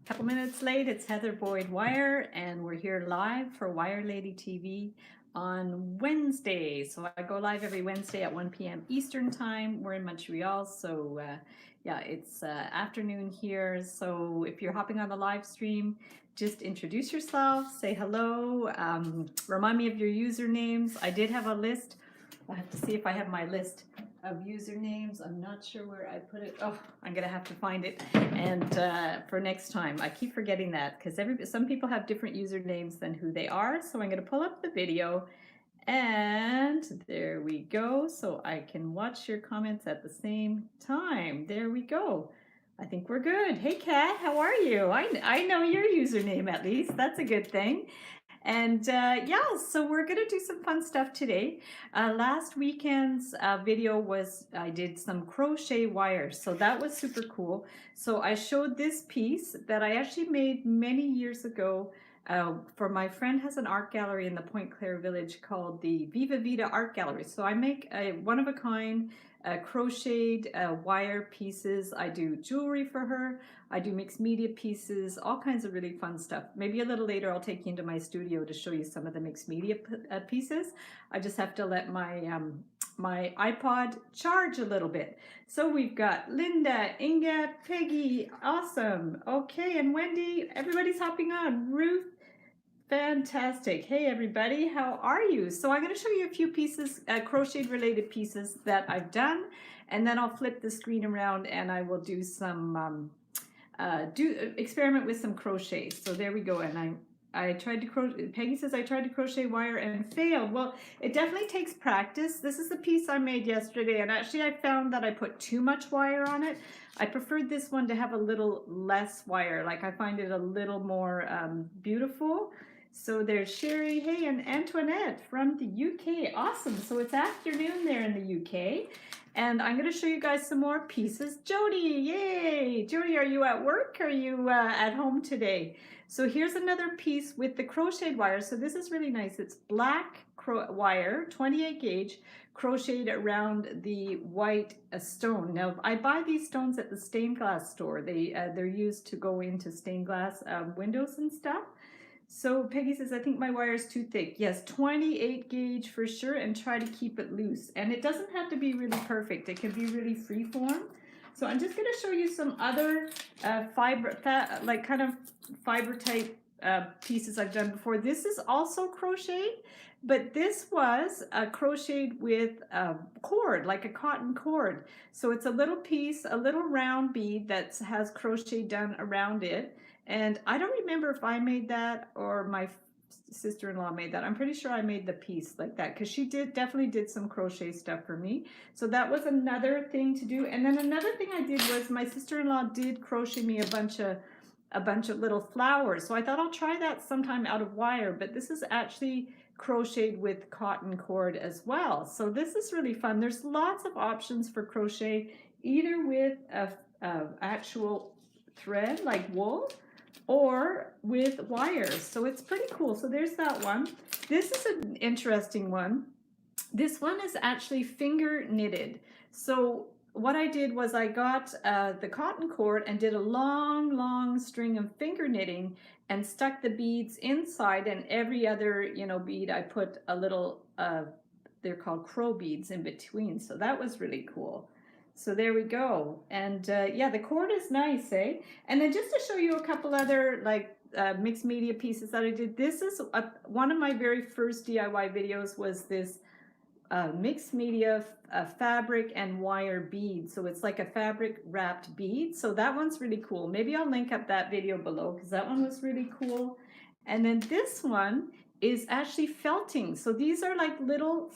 Couple minutes late, it's Heather Boyd Wire, and we're here live for Wire Lady TV on Wednesday. So I go live every Wednesday at 1 p.m. Eastern Time. We're in Montreal, so yeah, it's afternoon here. So if you're hopping on the live stream, just introduce yourself, say hello, remind me of your usernames. I did have a list. I have to see if I have my list of usernames. I'm not sure where I put it. Oh, I'm gonna have to find it. And for next time, I keep forgetting that because some people have different usernames than who they are. So I'm gonna pull up the video, and there we go. So I can watch your comments at the same time. There we go. I think we're good. Hey Kat, how are you? I know your username at least. That's a good thing. And yeah, so we're gonna do some fun stuff today. Last weekend's video was I did some crochet wires, so that was super cool. So I showed this piece that I actually made many years ago for my friend has an art gallery in the Point Claire village called the Viva Vida Art Gallery. So I make a one-of-a-kind crocheted wire pieces. I do jewelry for her. I do mixed media pieces, all kinds of really fun stuff. Maybe a little later I'll take you into my studio to show you some of the mixed media pieces. I just have to let my my iPod charge a little bit. So we've got Linda, Inga, Peggy, awesome. Okay, and Wendy, everybody's hopping on. Ruth, fantastic. Hey everybody, how are you? So I'm going to show you a few pieces, crochet related pieces that I've done, and then I'll flip the screen around and I will do some experiment with some crochet. So there we go. And I tried to crochet. Peggy says I tried to crochet wire and failed. Well, it definitely takes practice. This is the piece I made yesterday, and actually I found that I put too much wire on it. I preferred this one to have a little less wire. Like I find it a little more beautiful. So there's Sherry, hey, and Antoinette from the UK. Awesome. So it's afternoon there in the UK. And I'm going to show you guys some more pieces. Jody, yay! Jody, are you at work? Are you at home today? So here's another piece with the crocheted wire. So this is really nice. It's black wire, 28 gauge, crocheted around the white stone. Now, I buy these stones at the stained glass store. They're used to go into stained glass windows and stuff. So Peggy says, I think my wire is too thick. Yes, 28 gauge for sure, and try to keep it loose. And it doesn't have to be really perfect. It can be really free form. So I'm just going to show you some other fiber type pieces I've done before. This is also crocheted, but this was crocheted with cord, like a cotton cord. So it's a little piece, a little round bead that has crochet done around it. And I don't remember if I made that or my sister-in-law made that. I'm pretty sure I made the piece like that because she definitely did some crochet stuff for me. So that was another thing to do. And then another thing I did was my sister-in-law did crochet me a bunch of little flowers. So I thought I'll try that sometime out of wire, but this is actually crocheted with cotton cord as well. So this is really fun. There's lots of options for crochet, either with a actual thread like wool, or with wires. So it's pretty cool. So there's that one. This is an interesting one. This one is actually finger knitted. So what I did was I got the cotton cord and did a long string of finger knitting and stuck the beads inside, and every other bead I put a little they're called crow beads in between. So that was really cool. So there we go. And yeah, the cord is nice, eh? And then just to show you a couple other mixed media pieces that I did. This is one of my very first DIY videos was this mixed media fabric and wire bead. So it's like a fabric wrapped bead. So that one's really cool. Maybe I'll link up that video below because that one was really cool. And then this one is actually felting. So these are like little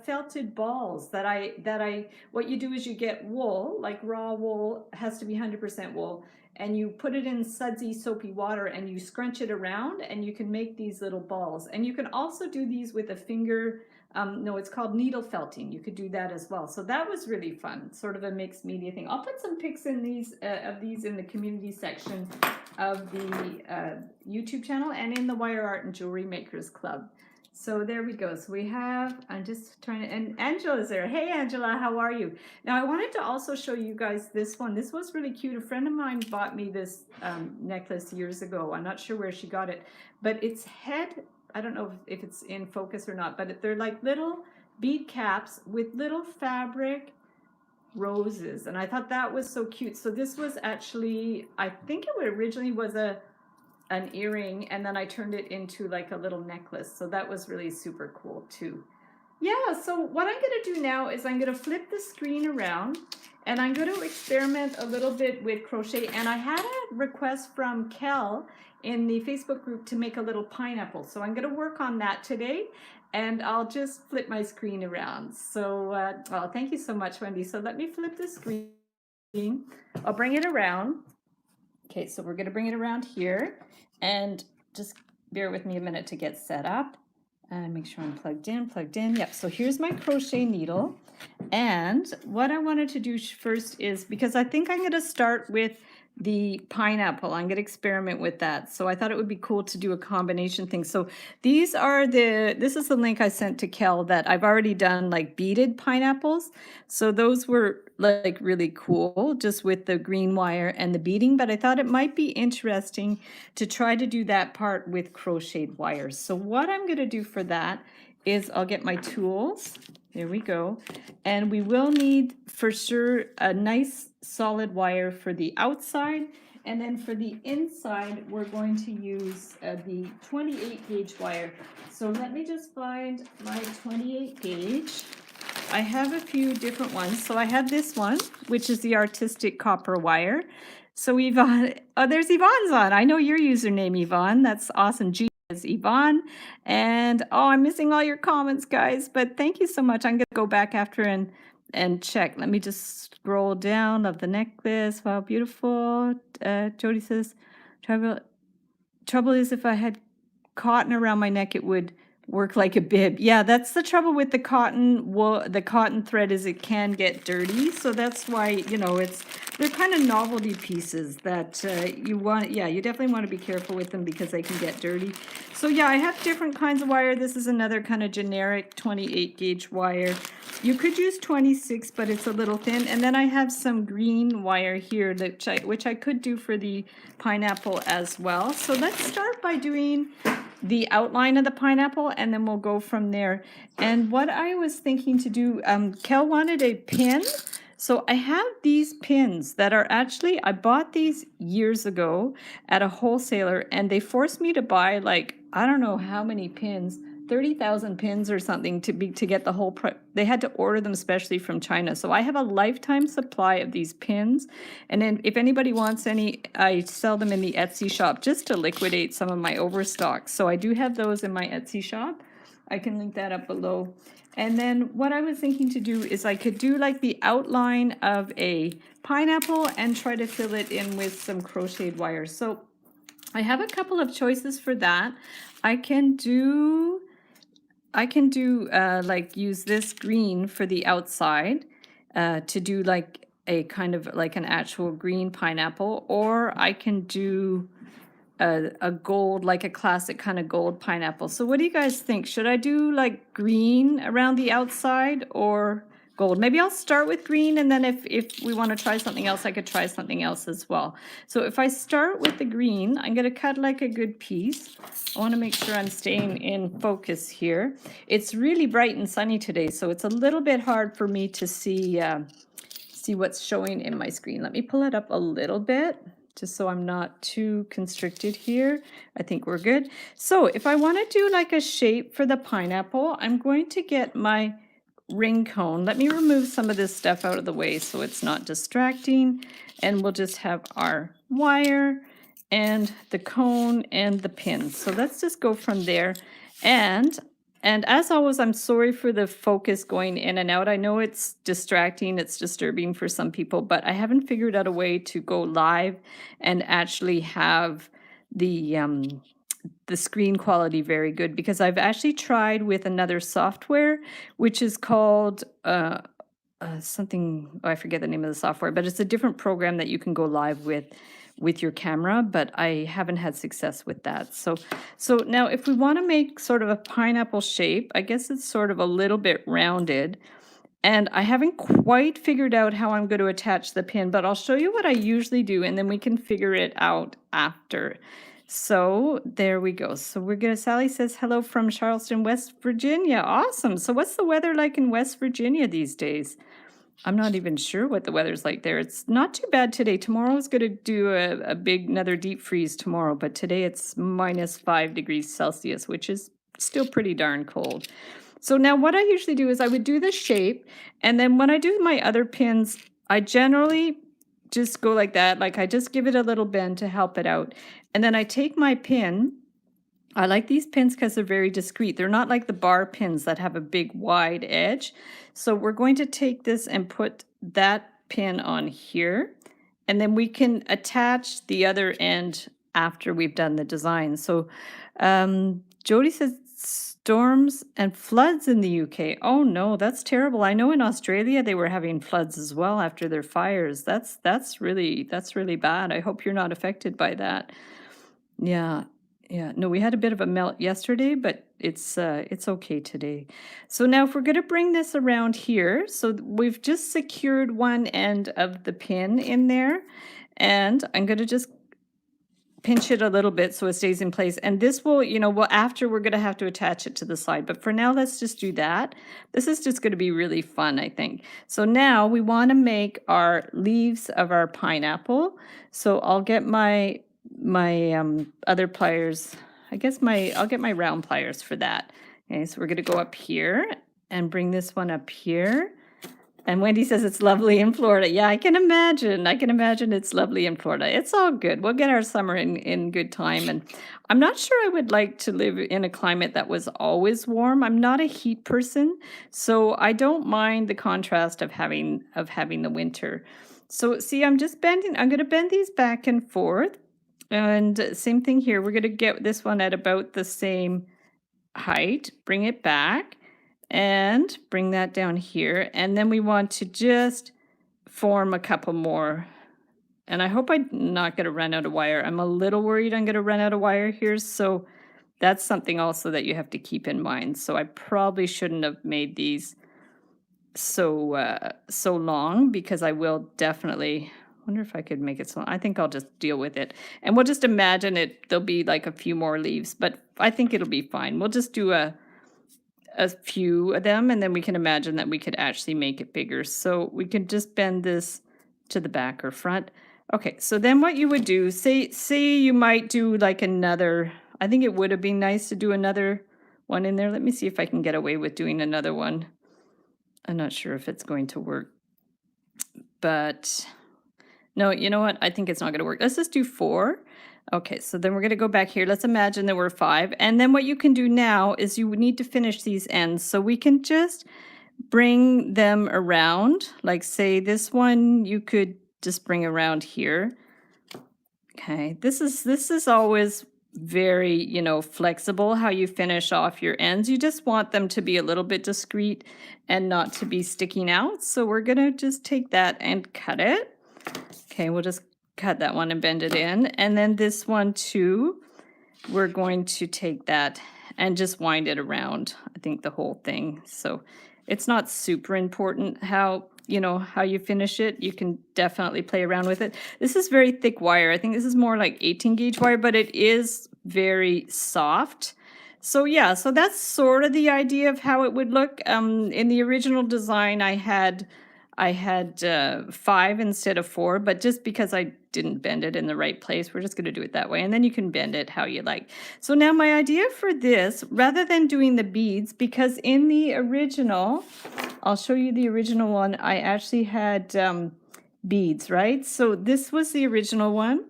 felted balls that what you do is you get wool, like raw wool, has to be 100% wool, and you put it in sudsy soapy water and you scrunch it around and you can make these little balls. And you can also do these with a finger, no, it's called needle felting. You could do that as well. So that was really fun, sort of a mixed media thing. I'll put some pics in of these in the community section of the YouTube channel and in the Wire Art and Jewelry Makers Club. So there we go. So we have, I'm just trying to, and Angela's there. Hey, Angela, how are you? Now I wanted to also show you guys this one. This was really cute. A friend of mine bought me this necklace years ago. I'm not sure where she got it, but it's head, I don't know if it's in focus or not, but they're like little bead caps with little fabric roses. And I thought that was so cute. So this was actually, I think it originally was an earring, and then I turned it into like a little necklace. So that was really super cool too. Yeah, so what I'm going to do now is I'm going to flip the screen around and I'm going to experiment a little bit with crochet. And I had a request from Kel in the Facebook group to make a little pineapple. So I'm going to work on that today, and I'll just flip my screen around. So, well, thank you so much, Wendy. So let me flip the screen. I'll bring it around. Okay, so we're going to bring it around here, and just bear with me a minute to get set up and make sure I'm plugged in. Yep, so here's my crochet needle. And what I wanted to do first is, because I think I'm going to start with the pineapple, I'm going to experiment with that. So I thought it would be cool to do a combination thing. So these are this is the link I sent to Kel that I've already done like beaded pineapples. So those were like really cool, just with the green wire and the beading, but I thought it might be interesting to try to do that part with crocheted wires. So what I'm going to do for that is I'll get my tools. There we go. And we will need for sure a nice solid wire for the outside. And then for the inside, we're going to use the 28 gauge wire. So let me just find my 28 gauge. I have a few different ones. So I have this one, which is the artistic copper wire. So Yvonne, oh, there's Yvonne's on. I know your username, Yvonne. That's awesome. G is Yvonne. And oh, I'm missing all your comments, guys, but thank you so much. I'm going to go back after and check. Let me just scroll down of the necklace. Wow, beautiful. Jody says, trouble is if I had cotton around my neck, it would work like a bib. Yeah, that's the trouble with the cotton wool. The cotton thread is it can get dirty. So that's why, you know, they're kind of novelty pieces that you want. Yeah, you definitely want to be careful with them because they can get dirty. So yeah, I have different kinds of wire. This is another kind of generic 28 gauge wire. You could use 26, but it's a little thin. And then I have some green wire here that which I could do for the pineapple as well. So let's start by doing the outline of the pineapple, and then we'll go from there. And what I was thinking to do, Kel wanted a pin. So I have these pins that are actually, I bought these years ago at a wholesaler, and they forced me to buy like, I don't know how many pins, 30,000 pins or something to get the whole, they had to order them specially from China. So I have a lifetime supply of these pins. And then if anybody wants any, I sell them in the Etsy shop just to liquidate some of my overstock. So I do have those in my Etsy shop. I can link that up below. And then what I was thinking to do is I could do like the outline of a pineapple and try to fill it in with some crocheted wire. So I have a couple of choices for that. I can do like use this green for the outside to do like a kind of like an actual green pineapple, or I can do a gold, like a classic kind of gold pineapple. So what do you guys think? Should I do like green around the outside or gold? Maybe I'll start with green, and then if we want to try something else, I could try something else as well. So if I start with the green, I'm going to cut like a good piece. I want to make sure I'm staying in focus here. It's really bright and sunny today, so it's a little bit hard for me to see what's showing in my screen. Let me pull it up a little bit, just so I'm not too constricted here. I think we're good. So if I want to do like a shape for the pineapple, I'm going to get my ring cone. Let me remove some of this stuff out of the way so it's not distracting. And we'll just have our wire and the cone and the pins. So let's just go from there. And as always, I'm sorry for the focus going in and out. I know it's distracting, it's disturbing for some people, but I haven't figured out a way to go live and actually have the screen quality very good, because I've actually tried with another software, which is called something, oh, I forget the name of the software, but it's a different program that you can go live with with your camera, but I haven't had success with that. So now if we want to make sort of a pineapple shape, I guess it's sort of a little bit rounded. And I haven't quite figured out how I'm going to attach the pin, but I'll show you what I usually do, and then we can figure it out after. So there we go. So we're going to, Sally says, hello from Charleston, West Virginia. Awesome. So what's the weather like in West Virginia these days? I'm not even sure what the weather's like there. It's not too bad today. Tomorrow's going to do another deep freeze tomorrow, but today it's -5 degrees Celsius, which is still pretty darn cold. So now what I usually do is I would do the shape, and then when I do my other pins, I generally just go like that. Like I just give it a little bend to help it out. And then I take my pin. I like these pins because they're very discreet. They're not like the bar pins that have a big wide edge. So we're going to take this and put that pin on here, and then we can attach the other end after we've done the design. So Jody says storms and floods in the UK. Oh no, that's terrible. I know in Australia they were having floods as well after their fires. That's really bad. I hope you're not affected by that. Yeah. Yeah, no, we had a bit of a melt yesterday, but it's okay today. So now if we're going to bring this around here, so we've just secured one end of the pin in there, and I'm going to just pinch it a little bit so it stays in place. And this will, well, after we're going to have to attach it to the side, but for now, let's just do that. This is just going to be really fun, I think. So now we want to make our leaves of our pineapple. So I'll get my other pliers. I guess I'll get my round pliers for that. Okay, so we're going to go up here and bring this one up here. And Wendy says it's lovely in Florida. Yeah, I can imagine. It's lovely in Florida. It's all good. We'll get our summer in good time. And I'm not sure I would like to live in a climate that was always warm. I'm not a heat person, so I don't mind the contrast of having the winter. So see, I'm just bending. I'm going to bend these back and forth. And same thing here. We're going to get this one at about the same height. Bring it back and bring that down here. And then we want to just form a couple more. And I hope I'm not going to run out of wire. I'm a little worried I'm going to run out of wire here. So that's something also that you have to keep in mind. So I probably shouldn't have made these so long, because I will definitely... wonder if I could make it so. I think I'll just deal with it. And we'll just imagine there'll be like a few more leaves, but I think it'll be fine. We'll just do a few of them, and then we can imagine that we could actually make it bigger. So we can just bend this to the back or front. Okay, so then what you would do, say you might do like another, I think it would have been nice to do another one in there. Let me see if I can get away with doing another one. I'm not sure if it's going to work, but... no, you know what? I think it's not going to work. Let's just do 4. Okay, so then we're going to go back here. Let's imagine there were 5. And then what you can do now is you need to finish these ends. So we can just bring them around. Like say this one, you could just bring around here. Okay, this is always very, flexible how you finish off your ends. You just want them to be a little bit discreet and not to be sticking out. So we're going to just take that and cut it. Okay, we'll just cut that one and bend it in. And then this one too, we're going to take that and just wind it around, I think the whole thing. So it's not super important how you finish it. You can definitely play around with it. This is very thick wire. I think this is more like 18 gauge wire, but it is very soft. So yeah, so that's sort of the idea of how it would look. In the original design, I had 5 instead of 4, but just because I didn't bend it in the right place, we're just going to do it that way. And then you can bend it how you like. So now my idea for this, rather than doing the beads, because in the original, I'll show you the original one, I actually had beads, right? So this was the original one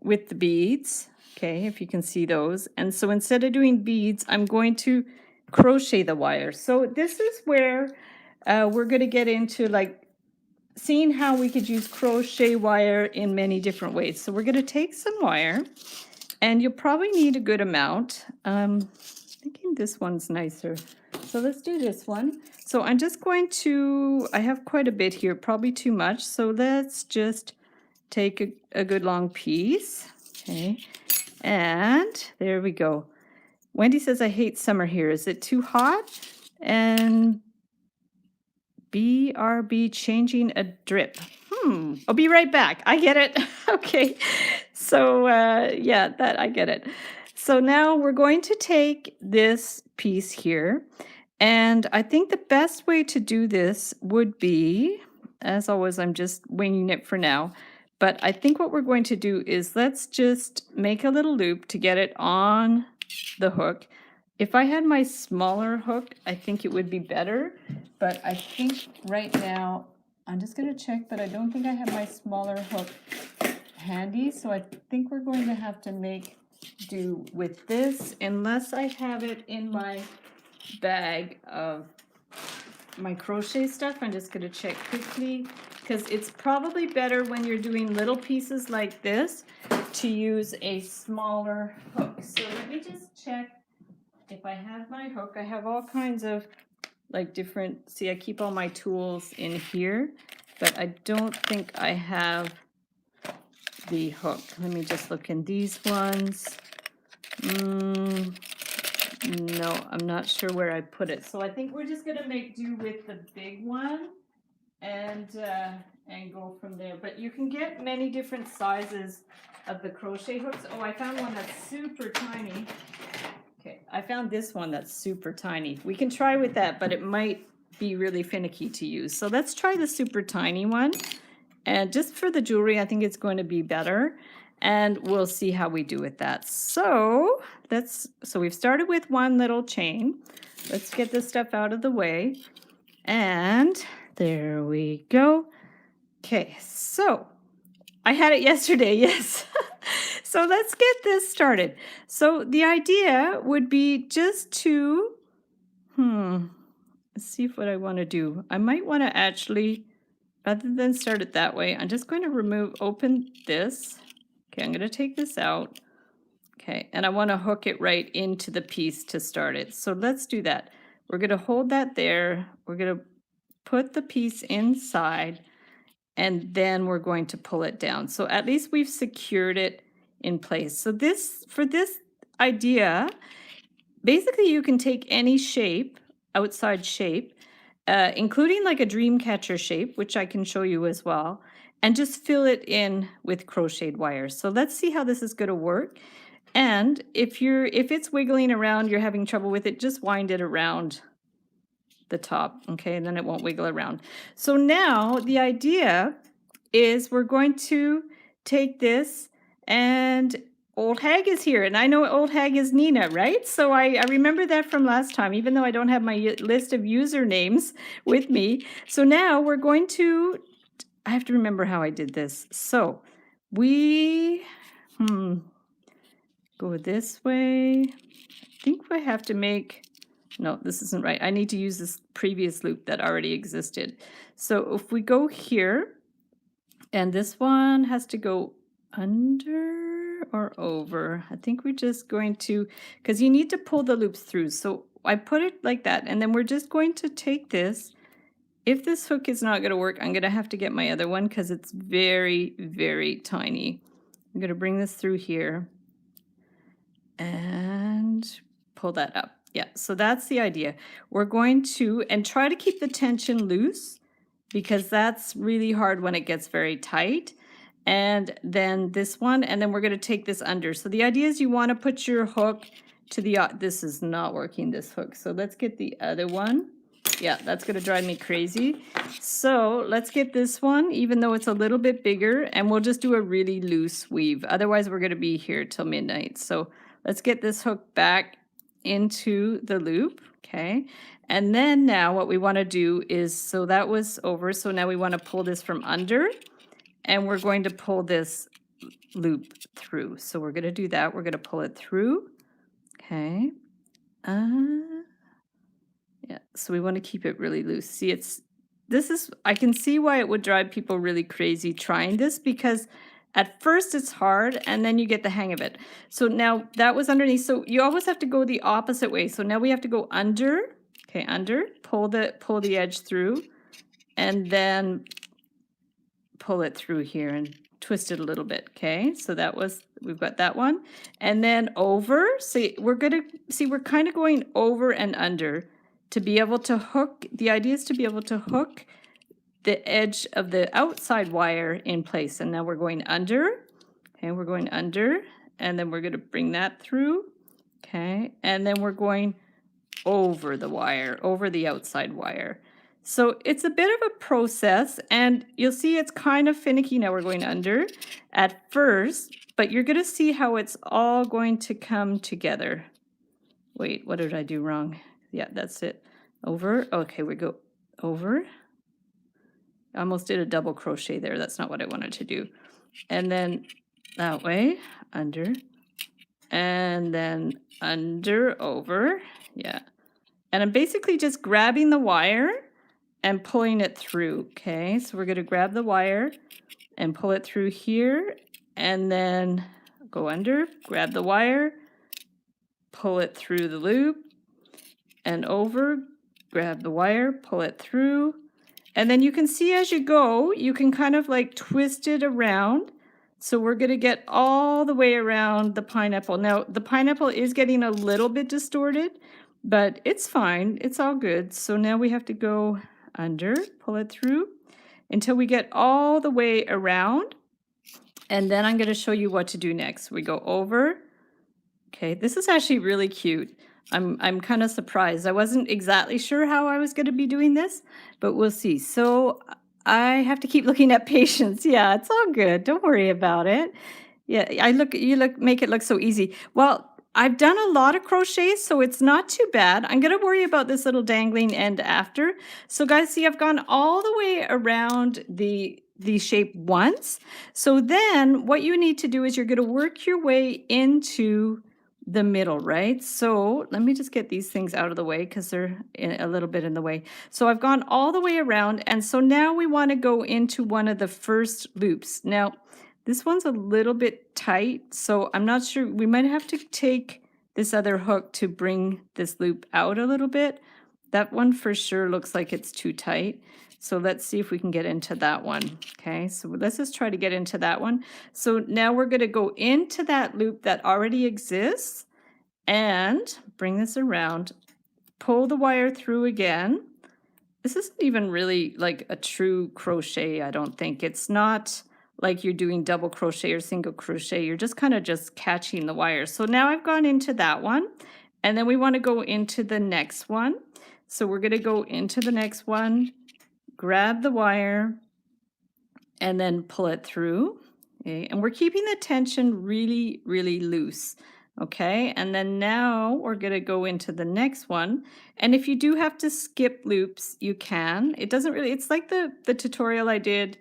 with the beads. Okay, if you can see those. And so instead of doing beads, I'm going to crochet the wire. So this is where... we're going to get into like seeing how we could use crochet wire in many different ways. So we're going to take some wire, and you'll probably need a good amount. I'm thinking this one's nicer. So let's do this one. So I'm just going to, I have quite a bit here, probably too much. So let's just take a good long piece. Okay, and there we go. Wendy says, I hate summer here. Is it too hot? And BRB changing a drip. I'll be right back. I get it. Okay. So yeah, that I get it. So now we're going to take this piece here. And I think the best way to do this would be, as always, I'm just winging it for now. But I think what we're going to do is let's just make a little loop to get it on the hook. If I had my smaller hook, I think it would be better. But I think right now, I'm just going to check, but I don't think I have my smaller hook handy. So I think we're going to have to make do with this, unless I have it in my bag of my crochet stuff. I'm just going to check quickly, because it's probably better when you're doing little pieces like this to use a smaller hook. So let me just check if I have my hook. I have all kinds of like different, see, I keep all my tools in here, but I don't think I have the hook. Let me just look in these ones. No, I'm not sure where I put it. So I think we're just going to make do with the big one and go from there. But you can get many different sizes of the crochet hooks. Oh, I found one that's super tiny. Okay, I found this one that's super tiny. We can try with that, but it might be really finicky to use. So let's try the super tiny one. And just for the jewelry, I think it's going to be better. And we'll see how we do with that. So we've started with one little chain. Let's get this stuff out of the way. And there we go. Okay, so I had it yesterday, yes. So let's get this started. So the idea would be just to, let's see what I want to do. I might want to actually, rather than start it that way, I'm just going to open this. Okay, I'm going to take this out. Okay, and I want to hook it right into the piece to start it. So let's do that. We're going to hold that there. We're going to put the piece inside, and then we're going to pull it down. So at least we've secured it in place. So for this idea, basically you can take any shape, outside shape, including like a Dreamcatcher shape, which I can show you as well, and just fill it in with crocheted wire. So let's see how this is going to work. And if it's wiggling around, you're having trouble with it, just wind it around the top, okay, and then it won't wiggle around. So now the idea is we're going to take this, and Old Hag is here, and I know Old Hag is Nina, right? So I remember that from last time, even though I don't have my list of usernames with me. So now we're going to, I have to remember how I did this. So we go this way. I think I have to make, no, this isn't right. I need to use this previous loop that already existed. So if we go here, and this one has to go under or over. I think we're just going to, because you need to pull the loops through. So I put it like that, and then we're just going to take this. If this hook is not going to work, I'm going to have to get my other one because it's very, very tiny. I'm going to bring this through here and pull that up. Yeah, so that's the idea. We're going to, and try to keep the tension loose, because that's really hard when it gets very tight. And then this one, and then we're going to take this under. So the idea is you want to put your hook to the, this is not working, this hook. So let's get the other one. Yeah, that's going to drive me crazy. So let's get this one, even though it's a little bit bigger, and we'll just do a really loose weave. Otherwise, we're going to be here till midnight. So let's get this hook back into the loop, okay? And then now what we want to do is, so that was over, so now we want to pull this from under, and we're going to pull this loop through. So we're going to do that. We're going to pull it through, okay? Yeah, so we want to keep it really loose. See, I can see why it would drive people really crazy trying this, because at first it's hard, and then you get the hang of it. So now that was underneath. So you always have to go the opposite way. So now we have to go under, okay, under, pull the edge through, and then pull it through here and twist it a little bit. Okay, so that was, we've got that one. And then over, see, we're kind of going over and under to be able to hook. The idea is to be able to hook the edge of the outside wire in place. And now we're going under. Okay, we're going under, and then we're going to bring that through. Okay, and then we're going over the wire, over the outside wire. So it's a bit of a process, and you'll see it's kind of finicky. Now we're going under at first, but you're going to see how it's all going to come together. Wait, what did I do wrong? Yeah, that's it. Over. Okay, we go over. I almost did a double crochet there. That's not what I wanted to do. And then that way, under, and then under, over. Yeah. And I'm basically just grabbing the wire and pulling it through. Okay, so we're going to grab the wire and pull it through here, and then go under, grab the wire, pull it through the loop, and over, grab the wire, pull it through. And then you can see as you go, you can kind of like twist it around. So we're going to get all the way around the pineapple. Now, the pineapple is getting a little bit distorted, but it's fine. It's all good. So now we have to go under, pull it through until we get all the way around. And then I'm going to show you what to do next. We go over. Okay, this is actually really cute. I'm kind of surprised. I wasn't exactly sure how I was going to be doing this, but we'll see. So I have to keep looking at patience. Yeah, it's all good. Don't worry about it. Yeah, make it look so easy. Well, I've done a lot of crochets, so it's not too bad. I'm going to worry about this little dangling end after. So guys, see, I've gone all the way around the shape once. So then what you need to do is you're going to work your way into the middle, right? So let me just get these things out of the way because they're a little bit in the way. So I've gone all the way around, and so now we want to go into one of the first loops. Now, this one's a little bit tight, so I'm not sure. We might have to take this other hook to bring this loop out a little bit. That one for sure looks like it's too tight. So let's see if we can get into that one. Okay, so let's just try to get into that one. So now we're going to go into that loop that already exists and bring this around, pull the wire through again. This isn't even really like a true crochet, I don't think. It's not like you're doing double crochet or single crochet. You're just kind of just catching the wire. So now I've gone into that one, and then we want to go into the next one. So we're going to go into the next one, grab the wire, and then pull it through. Okay, and we're keeping the tension really, really loose. Okay, and then now we're going to go into the next one. And if you do have to skip loops, you can. It doesn't really, it's like the tutorial I did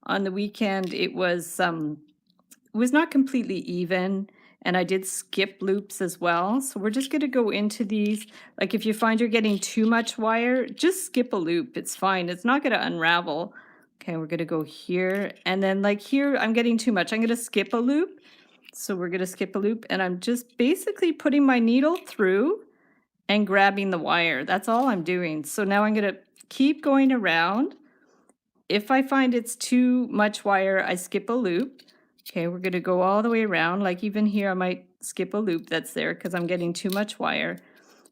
on the weekend. It was not completely even, and I did skip loops as well. So we're just going to go into these. Like if you find you're getting too much wire, just skip a loop. It's fine. It's not going to unravel. Okay, we're going to go here. And then like here, I'm getting too much. I'm going to skip a loop. So we're going to skip a loop, and I'm just basically putting my needle through and grabbing the wire. That's all I'm doing. So now I'm going to keep going around. If I find it's too much wire, I skip a loop. Okay, we're going to go all the way around. Like even here, I might skip a loop that's there because I'm getting too much wire.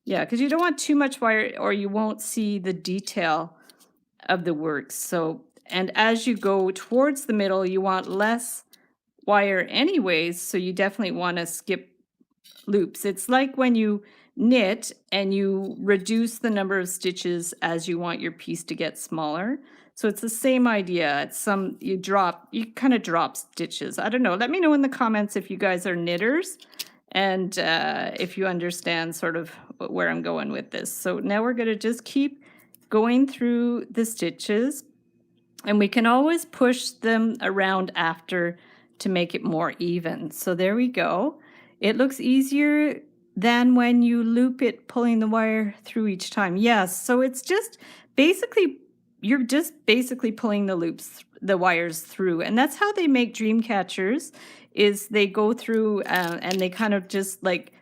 Yeah, because you don't want too much wire or you won't see the detail of the work. So, and as you go towards the middle, you want less wire anyways, so you definitely want to skip loops. It's like when you knit and you reduce the number of stitches as you want your piece to get smaller. So it's the same idea. It's you kind of drop stitches. I don't know. Let me know in the comments if you guys are knitters and if you understand sort of where I'm going with this. So now we're going to just keep going through the stitches, and we can always push them around after to make it more even. So there we go. It looks easier than when you loop it, pulling the wire through each time. Yes, so it's just basically, you're just basically pulling the wires through. And that's how they make Dreamcatchers, is they go through and they kind of just like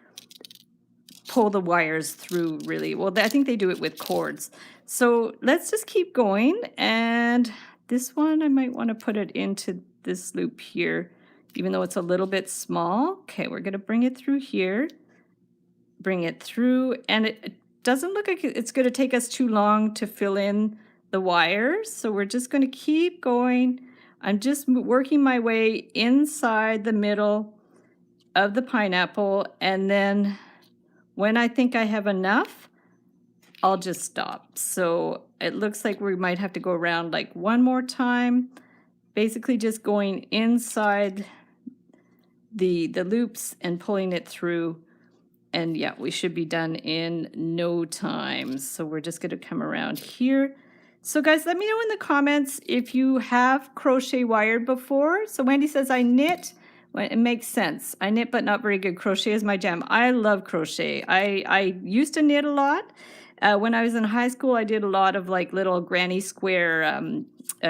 pull the wires through really. Well, I think they do it with cords. So let's just keep going. And this one, I might want to put it into this loop here, even though it's a little bit small. Okay, we're going to bring it through here, bring it through, and it doesn't look like it's going to take us too long to fill in the wires. So we're just going to keep going. I'm just working my way inside the middle of the pineapple, and then when I think I have enough, I'll just stop. So it looks like we might have to go around like one more time, basically just going inside the loops and pulling it through. And yeah, we should be done in no time. So we're just going to come around here. So guys, let me know in the comments if you have crochet wired before. So Wendy says, I knit. Well, it makes sense. I knit, but not very good. Crochet is my jam. I love crochet. I used to knit a lot. When I was in high school, I did a lot of like little granny square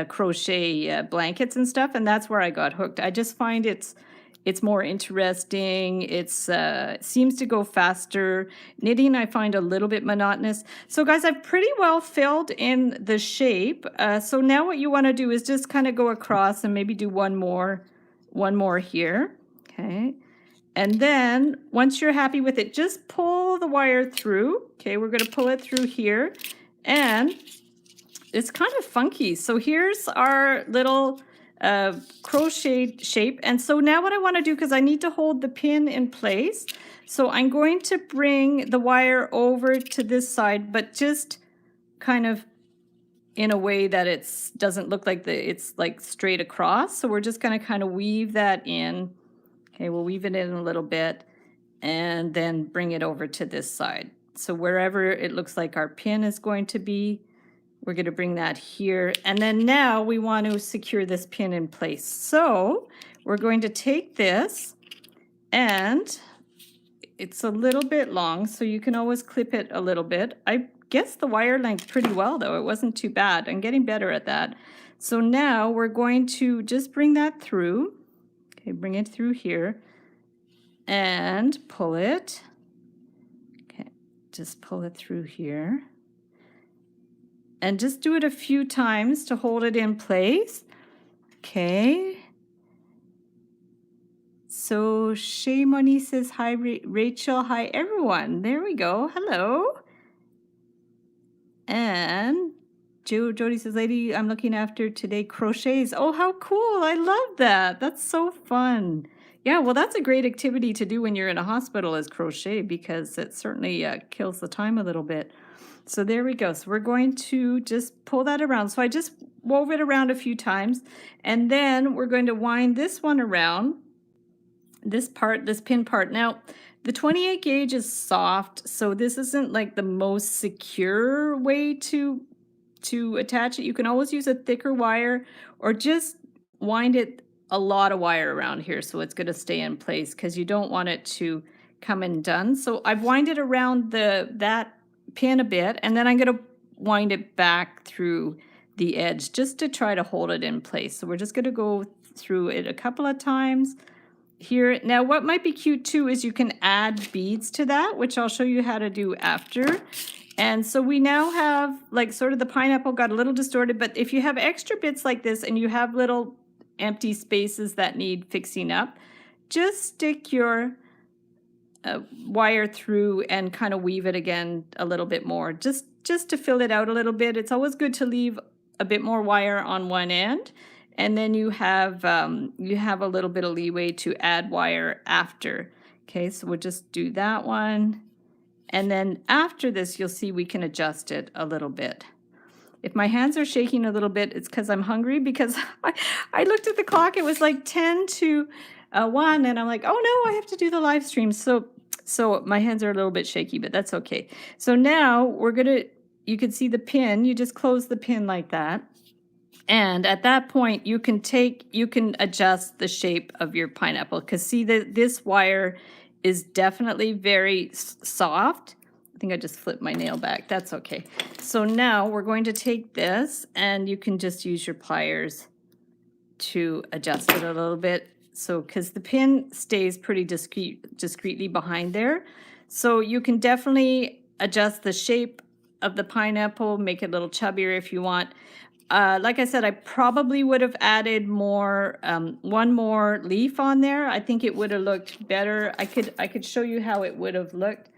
crochet blankets and stuff. And that's where I got hooked. I just find it's more interesting. It's seems to go faster. Knitting, I find a little bit monotonous. So guys, I've pretty well filled in the shape. So now what you want to do is just kind of go across and maybe do one more here. Okay. And then once you're happy with it, just pull the wire through. Okay, we're going to pull it through here. And it's kind of funky. So here's our little crochet shape. And so now what I want to do, because I need to hold the pin in place, so I'm going to bring the wire over to this side, but just kind of in a way that it doesn't look like it's like straight across. So we're just going to kind of weave that in. Okay, we'll weave it in a little bit and then bring it over to this side. So wherever it looks like our pin is going to be, we're going to bring that here. And then now we want to secure this pin in place. So we're going to take this, and it's a little bit long, so you can always clip it a little bit. I guess the wire length pretty well, though. It wasn't too bad. I'm getting better at that. So now we're going to just bring that through. Okay, bring it through here and pull it. Okay, just pull it through here. And just do it a few times to hold it in place. Okay. So Shay Money says, hi, Rachel. Hi, everyone. There we go. Hello. And Jody says, lady, I'm looking after today crochets. Oh, how cool. I love that. That's so fun. Yeah, well, that's a great activity to do when you're in a hospital is crochet, because it certainly kills the time a little bit. So there we go. So we're going to just pull that around. So I just wove it around a few times, and then we're going to wind this one around, this part, this pin part. Now, the 28 gauge is soft, so this isn't like the most secure way to attach it. You can always use a thicker wire, or just wind it a lot of wire around here so it's going to stay in place, because you don't want it to come undone. So I've winded around that pin a bit, and then I'm going to wind it back through the edge just to try to hold it in place. So we're just going to go through it a couple of times here. Now what might be cute too is you can add beads to that, which I'll show you how to do after. And so we now have like sort of the pineapple got a little distorted, but if you have extra bits like this and you have little empty spaces that need fixing up, just stick your wire through and kind of weave it again a little bit more, just to fill it out a little bit. It's always good to leave a bit more wire on one end, and then you have a little bit of leeway to add wire after. Okay, so we'll just do that one, and then after this you'll see we can adjust it a little bit. If my hands are shaking a little bit, it's because I'm hungry, because I looked at the clock, it was like 10 to 1, and I'm like, oh no, I have to do the live stream. So my hands are a little bit shaky, but that's okay. So now we're gonna, you can see the pin, you just close the pin like that. And at that point, you can adjust the shape of your pineapple, because see that this wire is definitely very soft. I think I just flipped my nail back. That's okay. So now we're going to take this, and you can just use your pliers to adjust it a little bit. So because the pin stays pretty discreetly behind there. So you can definitely adjust the shape of the pineapple, make it a little chubbier if you want. like I said, I probably would have added more, one more leaf on there. I think it would have looked better. I could show you how it would have looked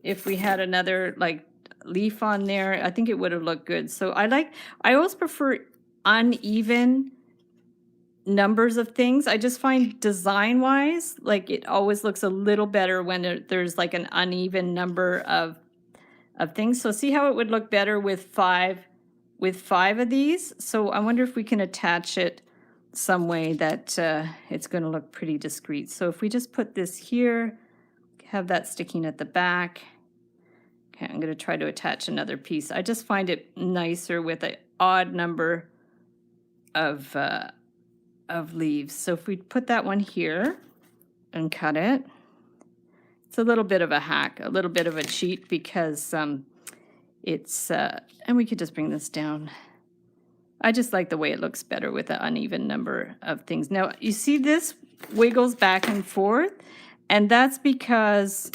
if we had another like leaf on there. I think it would have looked good. So I always prefer uneven numbers of things. I just find design wise, like it always looks a little better when there's like an uneven number of things. So see how it would look better with five of these. So I wonder if we can attach it some way that it's going to look pretty discreet. So if we just put this here, have that sticking at the back. Okay, I'm going to try to attach another piece. I just find it nicer with an odd number of leaves. So if we put that one here and cut it, it's a little bit of a hack, a little bit of a cheat, because it's, and we could just bring this down. I just like the way it looks better with an uneven number of things. Now, you see this wiggles back and forth, and that's because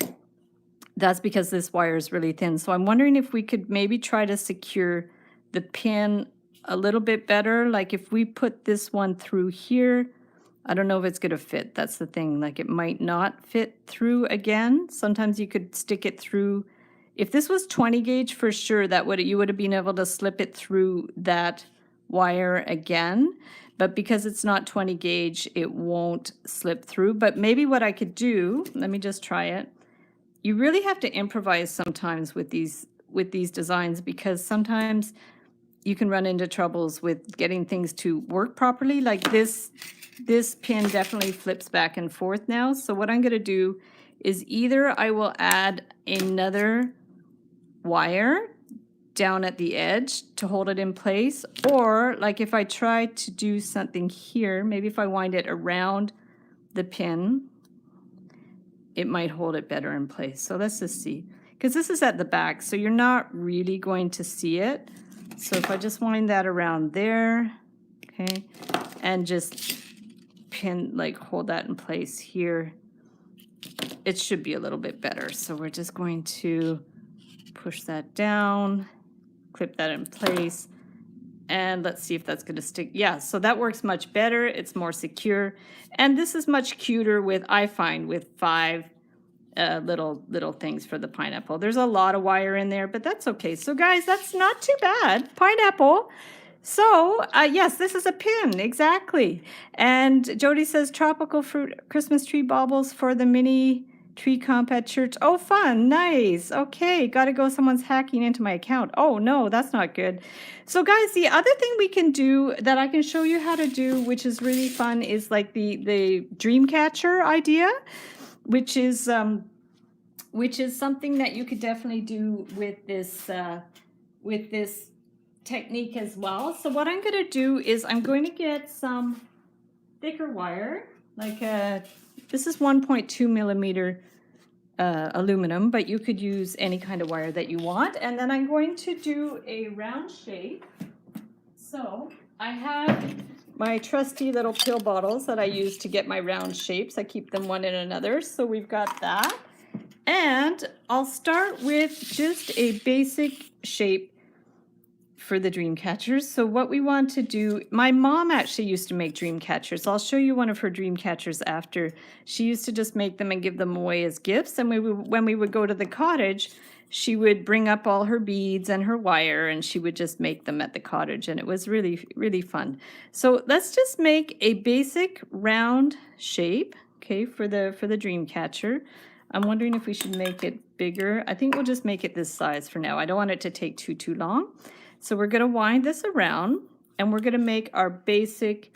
this wire is really thin. So I'm wondering if we could maybe try to secure the pin a little bit better. Like if we put this one through here, I don't know if it's going to fit. That's the thing. Like it might not fit through again. Sometimes you could stick it through. If this was 20 gauge for sure, you would have been able to slip it through that wire again. But because it's not 20 gauge, it won't slip through. But maybe what I could do, let me just try it. You really have to improvise sometimes with these designs, because sometimes you can run into troubles with getting things to work properly. Like this pin definitely flips back and forth now. So what I'm going to do is either I will add another wire down at the edge to hold it in place, or like if I try to do something here, maybe if I wind it around the pin, it might hold it better in place. So let's just see, because this is at the back, so you're not really going to see it. So if I just wind that around there, okay, and just hold that in place here, it should be a little bit better. So we're just going to push that down, clip that in place, and let's see if that's going to stick. Yeah, so that works much better. It's more secure, and this is much cuter with, I find, with 5 little things for the pineapple. There's a lot of wire in there, but that's okay. So guys, that's not too bad. Pineapple. So yes, this is a pin, exactly. And Jody says tropical fruit Christmas tree baubles for the mini tree comp at church. Oh, fun, nice. Okay, gotta go. Someone's hacking into my account. Oh no, that's not good. So guys, the other thing we can do that I can show you how to do, which is really fun, is like the Dreamcatcher idea, which is something that you could definitely do with this technique as well. So what I'm going to do is I'm going to get some thicker wire, like this is 1.2 millimeter aluminum, but you could use any kind of wire that you want. And then I'm going to do a round shape. So I have my trusty little pill bottles that I use to get my round shapes. I keep them one in another. So we've got that. And I'll start with just a basic shape for the Dreamcatchers. So what we want to do, my mom actually used to make Dreamcatchers. I'll show you one of her Dreamcatchers after. She used to just make them and give them away as gifts. And when we would go to the cottage, she would bring up all her beads and her wire, and she would just make them at the cottage. And it was really, really fun. So let's just make a basic round shape, okay, for the Dreamcatcher. I'm wondering if we should make it bigger. I think we'll just make it this size for now. I don't want it to take too long. So we're going to wind this around, and we're going to make our basic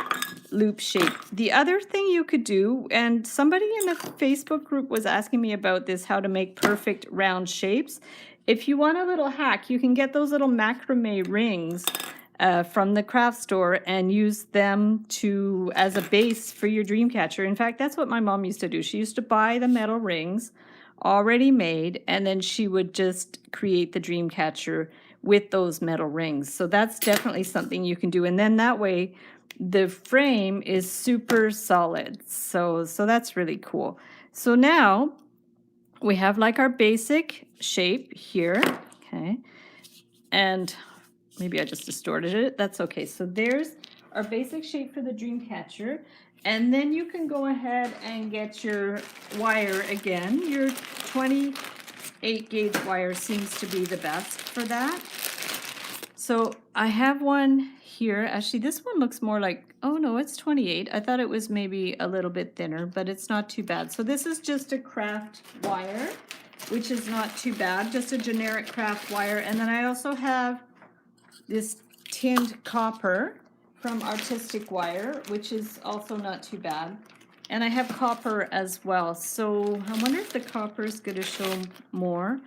loop shape. The other thing you could do, and somebody in the Facebook group was asking me about this, how to make perfect round shapes. If you want a little hack, you can get those little macrame rings from the craft store and use them as a base for your Dreamcatcher. In fact, that's what my mom used to do. She used to buy the metal rings already made, and then she would just create the Dreamcatcher with those metal rings. So that's definitely something you can do. And then that way the frame is super solid. So that's really cool. So now we have like our basic shape here. Okay. And Maybe I just distorted it. That's okay. So there's our basic shape for the Dreamcatcher. And then you can go ahead and get your wire again. Your 28 gauge wire seems to be the best for that. So I have one here. Actually, this one looks more like, oh no, it's 28. I thought it was maybe a little bit thinner, but it's not too bad. So this is just a craft wire, which is not too bad, just a generic craft wire. And then I also have this tinned copper from Artistic Wire, which is also not too bad. And I have copper as well. So I wonder if the copper is going to show more.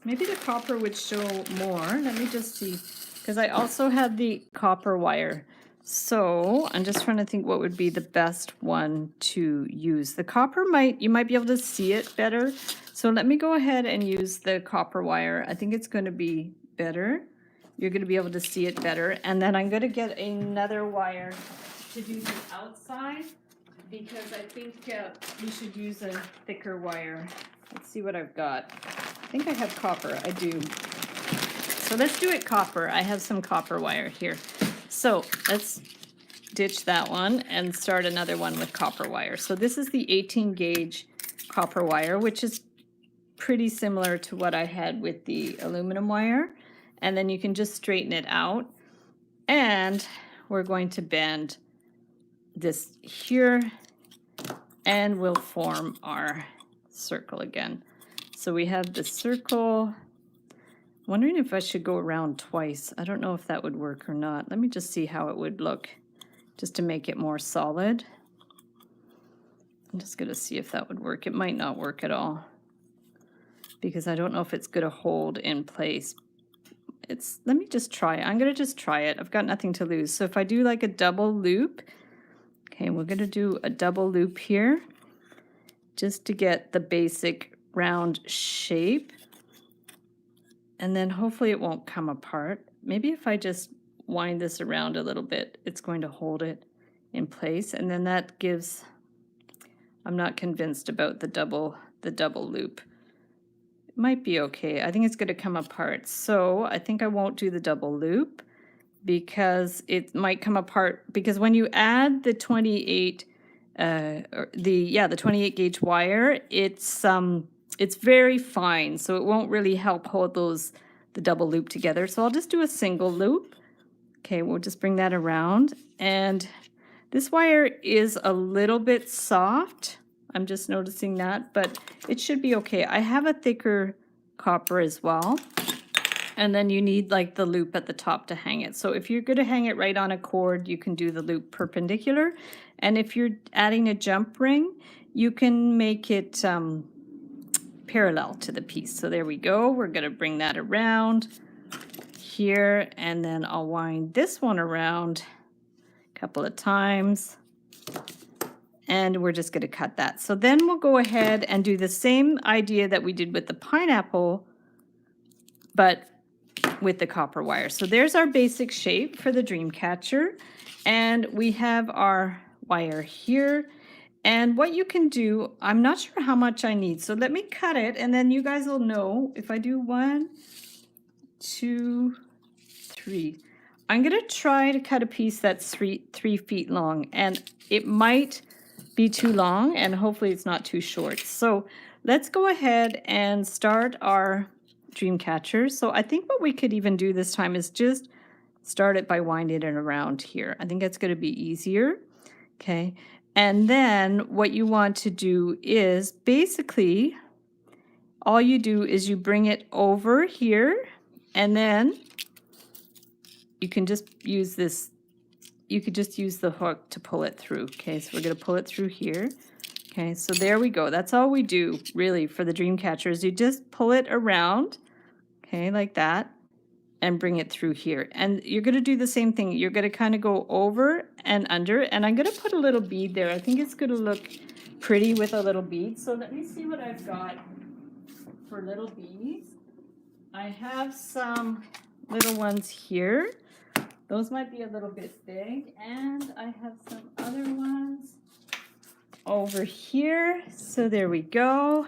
Maybe the copper would show more. Let me just see. Because I also have the copper wire. So I'm just trying to think what would be the best one to use. The copper you might be able to see it better. So let me go ahead and use the copper wire. I think it's going to be better. You're going to be able to see it better. And then I'm going to get another wire to do the outside because I think we should use a thicker wire. Let's see what I've got. I think I have copper. I do. So let's do it copper. I have some copper wire here. So let's ditch that one and start another one with copper wire. So this is the 18 gauge copper wire, which is pretty similar to what I had with the aluminum wire. And then you can just straighten it out. And we're going to bend this here and we'll form our circle again. So we have the circle. Wondering if I should go around twice. I don't know if that would work or not. Let me just see how it would look just to make it more solid. I'm just going to see if that would work. It might not work at all because I don't know if it's going to hold in place. Let me just try it. I'm going to just try it. I've got nothing to lose. So if I do like a double loop, okay, we're going to do a double loop here just to get the basic round shape. And then hopefully it won't come apart. Maybe if I just wind this around a little bit, it's going to hold it in place. And then that gives, I'm not convinced about the double loop. It might be okay. I think it's going to come apart. So I think I won't do the double loop because it might come apart because when you add the 28 the 28 gauge wire, it's very fine, so it won't really help hold the double loop together. So I'll just do a single loop. Okay, we'll just bring that around. And this wire is a little bit soft. I'm just noticing that, but it should be okay. I have a thicker copper as well. And then you need like the loop at the top to hang it. So if you're going to hang it right on a cord, you can do the loop perpendicular. And if you're adding a jump ring, you can make it parallel to the piece. So there we go. We're going to bring that around here, and then I'll wind this one around a couple of times, and we're just going to cut that. So then we'll go ahead and do the same idea that we did with the pineapple, but with the copper wire. So there's our basic shape for the Dreamcatcher, and we have our wire here. And what you can do, I'm not sure how much I need, so let me cut it, and then you guys will know if I do 1, 2, 3. I'm going to try to cut a piece that's 3 feet long, and it might be too long, and hopefully it's not too short. So let's go ahead and start our Dreamcatcher. So I think what we could even do this time is just start it by winding it around here. I think that's going to be easier. Okay. And then what you want to do is basically all you do is you bring it over here, and then you can just use this, you could just use the hook to pull it through. Okay, so we're going to pull it through here. Okay, so there we go. That's all we do really for the Dreamcatcher is you just pull it around, okay, like that, and bring it through here. And you're going to do the same thing. You're going to kind of go over and under, and I'm going to put a little bead there. I think it's going to look pretty with a little bead. So let me see what I've got for little beads. I have some little ones here. Those might be a little bit big, and I have some other ones over here. So there we go.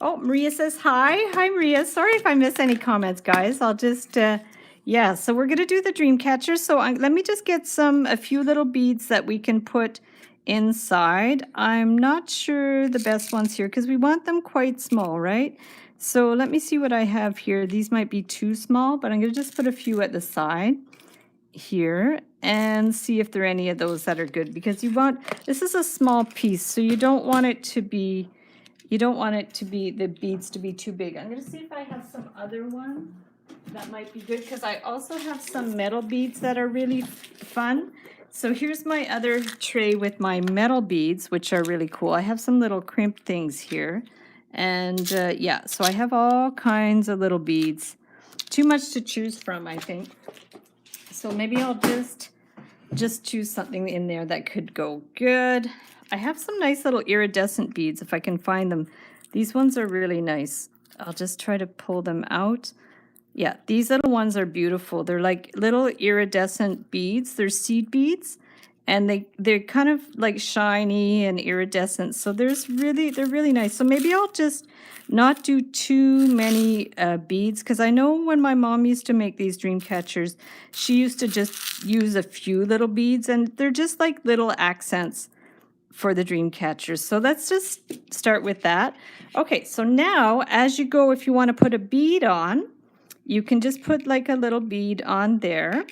Oh, Maria says hi. Hi, Maria. Sorry if I miss any comments, guys. I'll just Yeah, so we're going to do the Dreamcatcher. So let me just get a few little beads that we can put inside. I'm not sure the best ones here because we want them quite small, right? So let me see what I have here. These might be too small, but I'm going to just put a few at the side here and see if there are any of those that are good, because this is a small piece, so you don't want it to be, the beads to be too big. I'm going to see if I have some other ones that might be good, because I also have some metal beads that are really fun. So here's my other tray with my metal beads, which are really cool. I have some little crimp things here. And yeah, so I have all kinds of little beads. Too much to choose from, I think. So maybe I'll just choose something in there that could go good. I have some nice little iridescent beads if I can find them. These ones are really nice. I'll just try to pull them out. Yeah, these little ones are beautiful. They're like little iridescent beads. They're seed beads, and they're kind of like shiny and iridescent. So they're really nice. So maybe I'll just not do too many beads, because I know when my mom used to make these dream catchers, she used to just use a few little beads, and they're just like little accents for the dream catchers. So let's just start with that. Okay, so now as you go, if you want to put a bead on, you can just put like a little bead on there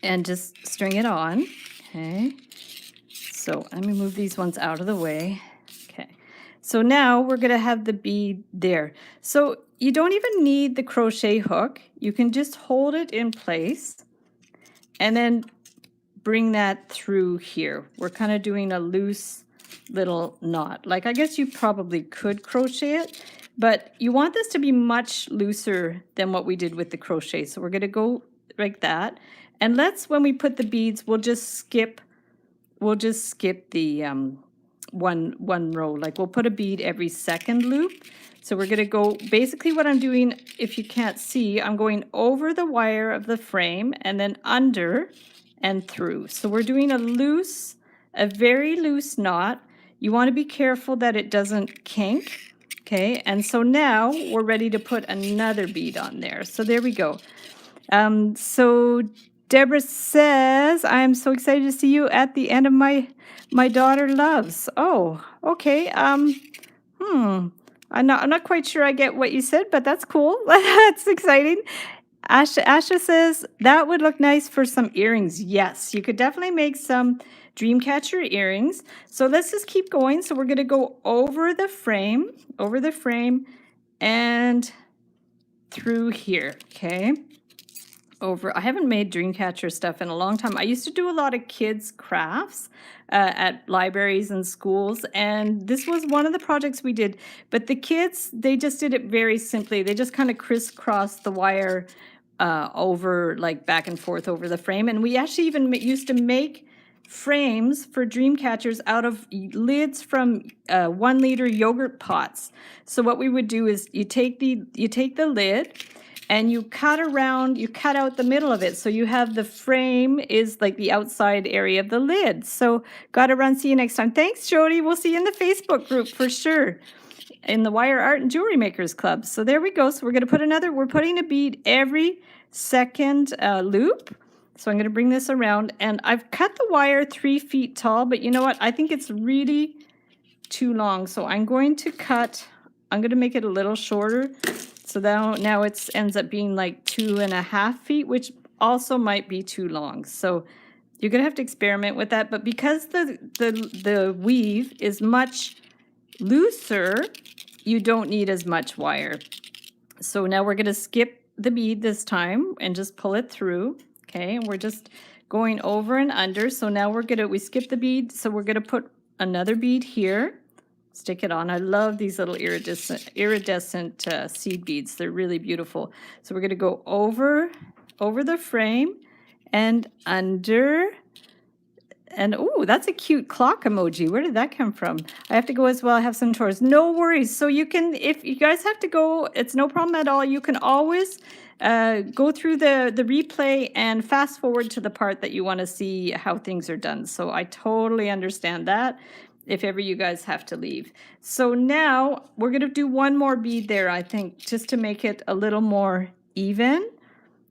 and just string it on. Okay, so let me move these ones out of the way. Okay, so now we're going to have the bead there. So you don't even need the crochet hook. You can just hold it in place and then bring that through here. We're kind of doing a loose little knot. Like, I guess you probably could crochet it, but you want this to be much looser than what we did with the crochet. So we're going to go like that. And when we put the beads, we'll just skip the one row. Like, we'll put a bead every second loop. So we're going to go, basically what I'm doing, if you can't see, I'm going over the wire of the frame and then under and through. So we're doing a very loose knot. You want to be careful that it doesn't kink. Okay, and so now we're ready to put another bead on there. So there we go. So Deborah says, I'm so excited to see you at the end of my daughter loves. Oh, okay. I'm not quite sure I get what you said, but that's cool. That's exciting. Asha says, that would look nice for some earrings. Yes, you could definitely make some Dreamcatcher earrings. So let's just keep going. So we're going to go over the frame and through here, okay? I haven't made Dreamcatcher stuff in a long time. I used to do a lot of kids' crafts at libraries and schools, and this was one of the projects we did. But the kids, they just did it very simply. They just kind of crisscrossed the wire over, like back and forth over the frame. And we actually even used to make frames for dream catchers out of lids from 1 liter yogurt pots. So what we would do is you take the lid and you cut out the middle of it. So you have the frame is like the outside area of the lid. So gotta run. See you next time. Thanks, Jody. We'll see you in the Facebook group for sure, in the Wire Art and Jewelry Makers Club. So there we go. So we're putting a bead every second loop. So I'm going to bring this around, and I've cut the wire 3 feet tall, but you know what? I think it's really too long. So I'm going to make it a little shorter. So now it ends up being like 2.5 feet, which also might be too long. So you're going to have to experiment with that. But because the weave is much looser, you don't need as much wire. So now we're going to skip the bead this time and just pull it through. Okay, and we're just going over and under. So now we skip the bead, so we're going to put another bead here, stick it on. I love these little iridescent seed beads. They're really beautiful. So we're going to go over the frame and under. And oh, that's a cute clock emoji. Where did that come from? I have to go as well. I have some chores. No worries. So you can, if you guys have to go, it's no problem at all. You can always go through the replay and fast forward to the part that you want to see how things are done. So I totally understand that if ever you guys have to leave. So now we're going to do one more bead there, I think, just to make it a little more even.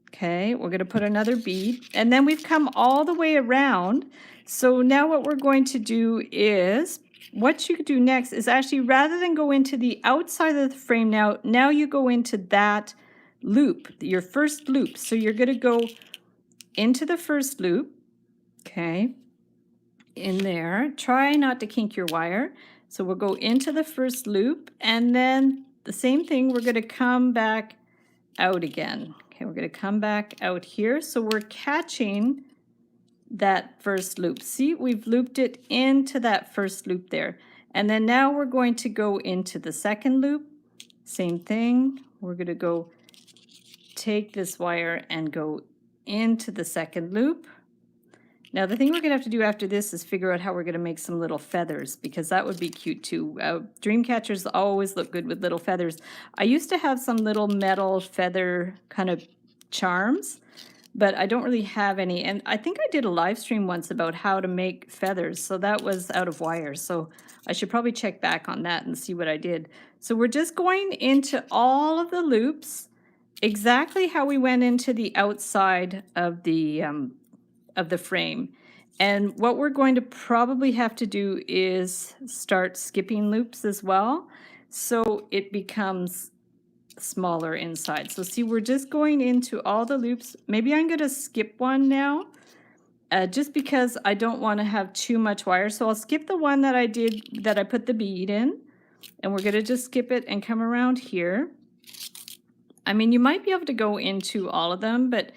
Okay, we're going to put another bead, and then we've come all the way around. So now what we're going to do is, what you could do next is actually, rather than go into the outside of the frame, now you go into that loop, your first loop. So you're going to go into the first loop, okay, in there. Try not to kink your wire. So we'll go into the first loop, and then the same thing, we're going to come back out again. Okay, we're going to come back out here. So we're catching that first loop. See, we've looped it into that first loop there. And then now we're going to go into the second loop. Same thing. We're going to go take this wire and go into the second loop. Now the thing we're going to have to do after this is figure out how we're going to make some little feathers, because that would be cute too. Dreamcatchers always look good with little feathers. I used to have some little metal feather kind of charms, but I don't really have any. And I think I did a live stream once about how to make feathers, so that was out of wire. So I should probably check back on that and see what I did. So we're just going into all of the loops exactly how we went into the outside of the frame. And what we're going to probably have to do is start skipping loops as well, so it becomes smaller inside. So see, we're just going into all the loops. Maybe I'm going to skip one now, just because I don't want to have too much wire. So I'll skip the one that I did, that I put the bead in, and we're going to just skip it and come around here. I mean, you might be able to go into all of them, but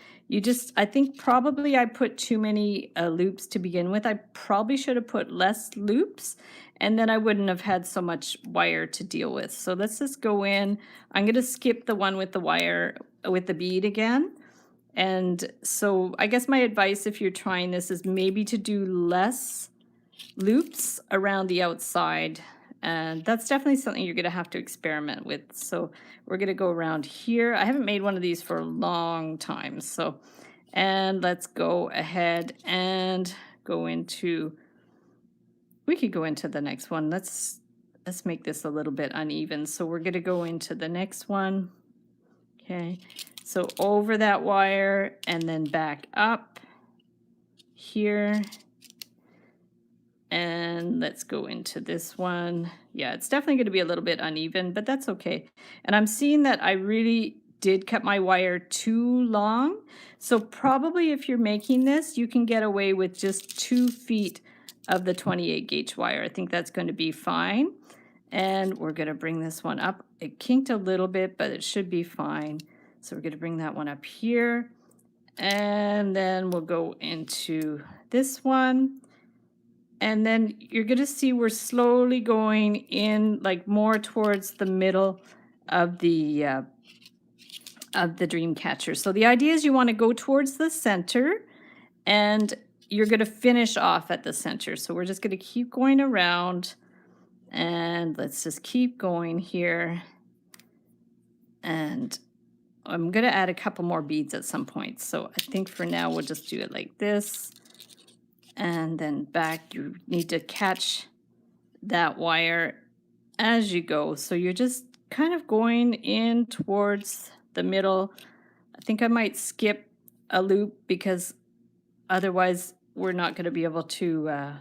I think probably I put too many loops to begin with. I probably should have put less loops, and then I wouldn't have had so much wire to deal with. So let's just go in. I'm going to skip the one with the wire, with the bead again. And so I guess my advice, if you're trying this, is maybe to do less loops around the outside. And that's definitely something you're going to have to experiment with. So we're going to go around here. I haven't made one of these for a long time. So, and let's go ahead and go into, we could go into the next one. Let's make this a little bit uneven. So we're going to go into the next one. Okay. So over that wire and then back up here. And let's go into this one. Yeah, it's definitely going to be a little bit uneven, but that's okay. And I'm seeing that I really did cut my wire too long. So probably if you're making this, you can get away with just 2 feet of the 28 gauge wire. I think that's going to be fine. And we're going to bring this one up. It kinked a little bit, but it should be fine. So we're going to bring that one up here. And then we'll go into this one. And then you're going to see we're slowly going in, like, more towards the middle of the Dreamcatcher. So the idea is you want to go towards the center, and you're going to finish off at the center. So we're just going to keep going around, and let's just keep going here. And I'm going to add a couple more beads at some point. So I think for now we'll just do it like this. And then back, you need to catch that wire as you go. So you're just kind of going in towards the middle. I think I might skip a loop because otherwise we're not going to be able to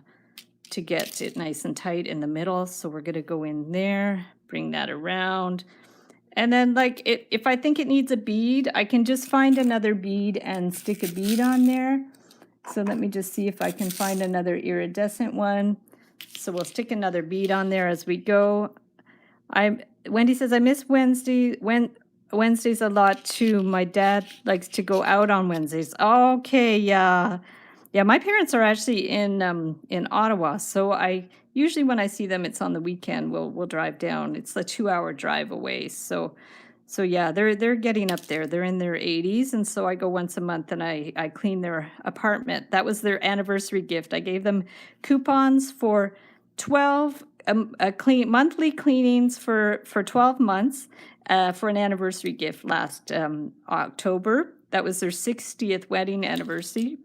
get it nice and tight in the middle. So we're going to go in there, bring that around. And then, like, if I think it needs a bead, I can just find another bead and stick a bead on there. So let me just see if I can find another iridescent one. So we'll stick another bead on there as we go. Wendy says, I miss Wednesdays a lot too. My dad likes to go out on Wednesdays. Okay, yeah. Yeah, my parents are actually in Ottawa. So usually when I see them, it's on the weekend. We'll drive down. It's a 2-hour drive away. So yeah, they're getting up there. They're in their 80s, and so I go once a month and I clean their apartment. That was their anniversary gift. I gave them coupons for 12 monthly cleanings for 12 months for an anniversary gift last October. That was their 60th wedding anniversary.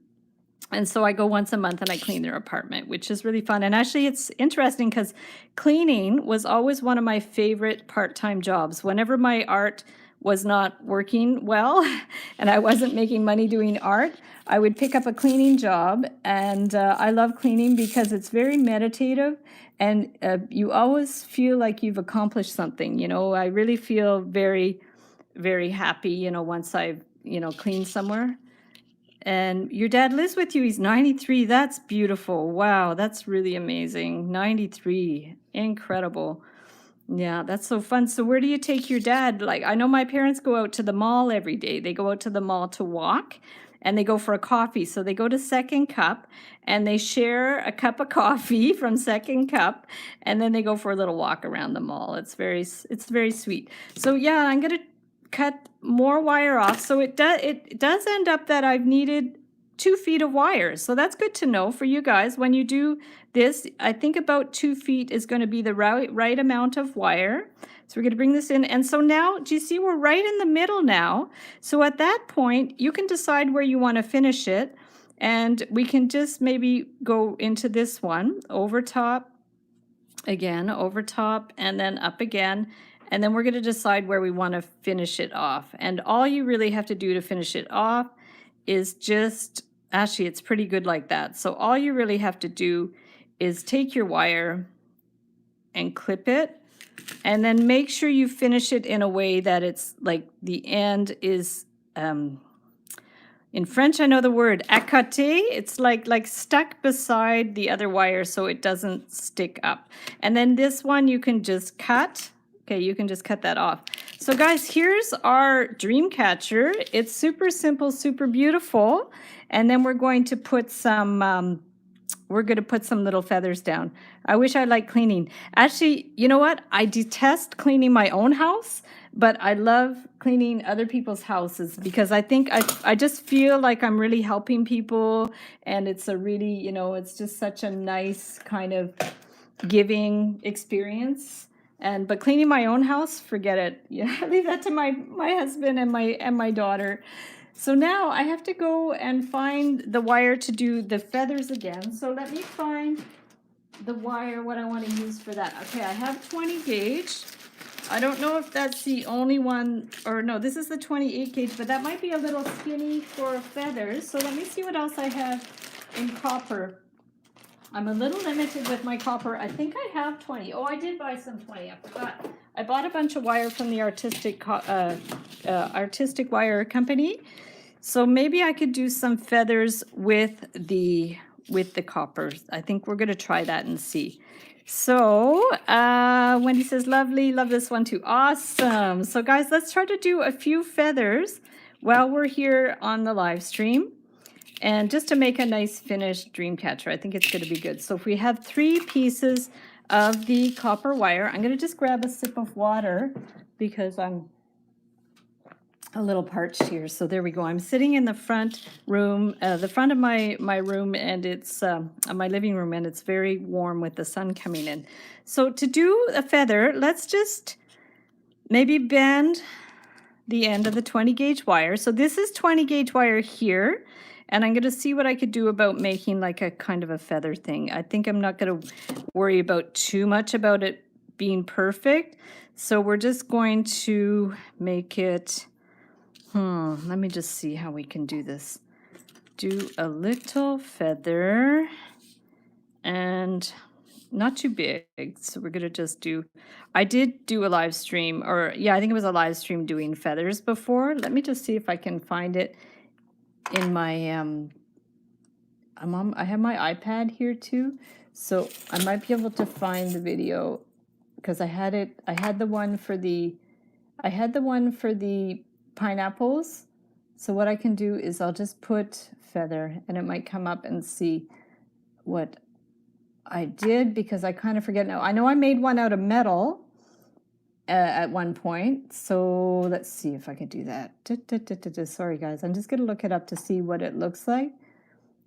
And so I go once a month and I clean their apartment, which is really fun. And actually, it's interesting because cleaning was always one of my favorite part-time jobs. Whenever my art was not working well and I wasn't making money doing art, I would pick up a cleaning job. And I love cleaning because it's very meditative, and you always feel like you've accomplished something. You know, I really feel very, very happy, you know, once I've, you know, cleaned somewhere. And your dad lives with you. He's 93. That's beautiful. Wow, that's really amazing. 93. Incredible. Yeah, that's so fun. So where do you take your dad? Like, I know my parents go out to the mall every day. They go out to the mall to walk, and they go for a coffee. So they go to Second Cup and they share a cup of coffee from Second Cup, and then they go for a little walk around the mall. It's very sweet. So yeah, I'm gonna cut more wire off. So it does end up that I've needed 2 feet of wire. So that's good to know for you guys. When you do this, I think about 2 feet is going to be the right amount of wire. So we're going to bring this in. And so now, do you see we're right in the middle now? So at that point, you can decide where you want to finish it. And we can just maybe go into this one, over top, again, over top, and then up again. And then we're going to decide where we want to finish it off. And all you really have to do to finish it off is just, actually, it's pretty good like that. So all you really have to do is take your wire and clip it, and then make sure you finish it in a way that it's like the end is, in French, I know the word accoté. It's like stuck beside the other wire so it doesn't stick up. And then this one you can just cut. Okay, you can just cut that off. So guys, here's our Dreamcatcher. It's super simple, super beautiful. And then we're going to put some little feathers down. I wish I liked cleaning. Actually, you know what? I detest cleaning my own house, but I love cleaning other people's houses because I think I just feel like I'm really helping people, and it's a really, you know, it's just such a nice kind of giving experience. But cleaning my own house, forget it. Yeah, I leave that to my husband and my daughter. So now I have to go and find the wire to do the feathers again. So let me find the wire, what I want to use for that. Okay, I have 20 gauge. I don't know if that's the only one, or no, this is the 28 gauge, but that might be a little skinny for feathers. So let me see what else I have in copper. I'm a little limited with my copper. I think I have 20. Oh, I did buy some 20. I forgot. I bought a bunch of wire from the artistic wire company. So maybe I could do some feathers with the copper. I think we're going to try that and see. So Wendy says, lovely, love this one too. Awesome. So guys, let's try to do a few feathers while we're here on the live stream. And just to make a nice finished Dreamcatcher, I think it's going to be good. So if we have 3 pieces of the copper wire, I'm going to just grab a sip of water because I'm a little parched here. So there we go. I'm sitting in the front room, the front of my room, and it's my living room, and it's very warm with the sun coming in. So to do a feather, let's just maybe bend the end of the 20 gauge wire. So this is 20 gauge wire here. And I'm going to see what I could do about making like a kind of a feather thing. I think I'm not going to worry about too much about it being perfect. So we're just going to make it, let me just see how we can do this. Do a little feather and not too big. So we're going to just do, I did do a live stream, or yeah, I think it was a live stream doing feathers before. Let me just see if I can find it in my I have my iPad here too, so I might be able to find the video because I had the one for the pineapples. So what I can do is I'll just put feather, and it might come up and see what I did, because I kind of forget now. I know I made one out of metal at one point, so let's see if I could do that. Sorry guys, I'm just going to look it up to see what it looks like.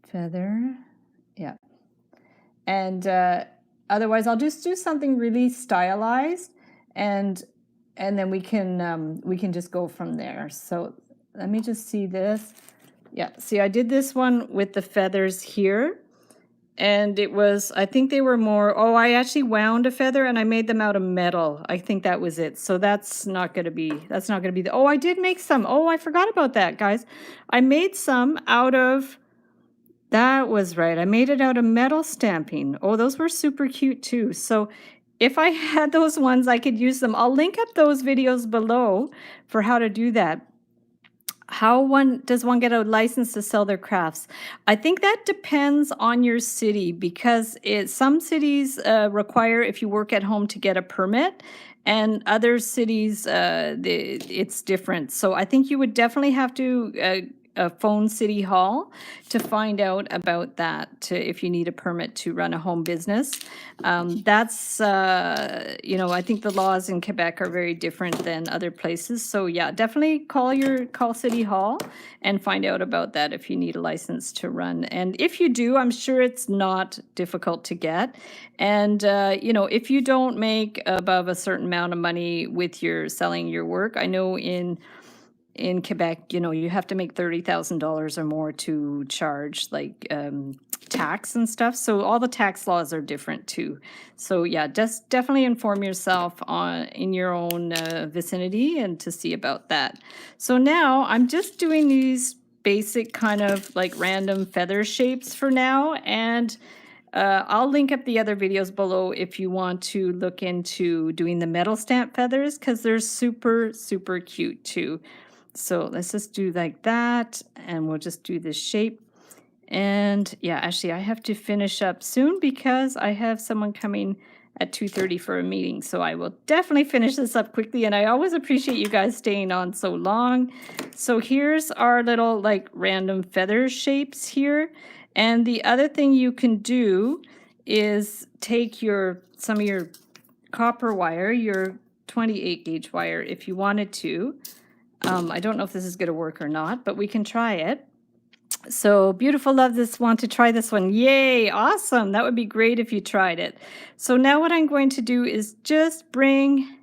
Feather, yeah. And otherwise I'll just do something really stylized, and then we can just go from there. So let me just see this. Yeah, see, I did this one with the feathers here, and it was, I think they were more, oh, I actually wound a feather and I made them out of metal. I think that was it. So that's not going to be the, oh, I did make some. Oh, I forgot about that, guys. I made some out of, that was right. I made it out of metal stamping. Oh, those were super cute too. So if I had those ones, I could use them. I'll link up those videos below for how to do that. How does one get a license to sell their crafts? I think that depends on your city, because some cities require, if you work at home, to get a permit, and other cities it's different. So I think you would definitely have to phone City Hall to find out about that, if you need a permit to run a home business. That's, I think the laws in Quebec are very different than other places. So yeah, definitely call City Hall and find out about that if you need a license to run. And if you do, I'm sure it's not difficult to get. And, if you don't make above a certain amount of money with selling your work, I know in Quebec, you have to make $30,000 or more to charge like tax and stuff. So all the tax laws are different too. So yeah, just definitely inform yourself in your own vicinity and to see about that. So now I'm just doing these basic kind of like random feather shapes for now, and I'll link up the other videos below if you want to look into doing the metal stamp feathers, because they're super, super cute too. So let's just do like that, and we'll just do this shape. And yeah, actually I have to finish up soon because I have someone coming at 2:30 for a meeting. So I will definitely finish this up quickly, and I always appreciate you guys staying on so long. So here's our little like random feather shapes here. And the other thing you can do is take some of your copper wire, your 28 gauge wire, if you wanted to. I don't know if this is going to work or not, but we can try it. So Beautiful Love want to try this one. Yay, awesome. That would be great if you tried it. So now what I'm going to do is just bring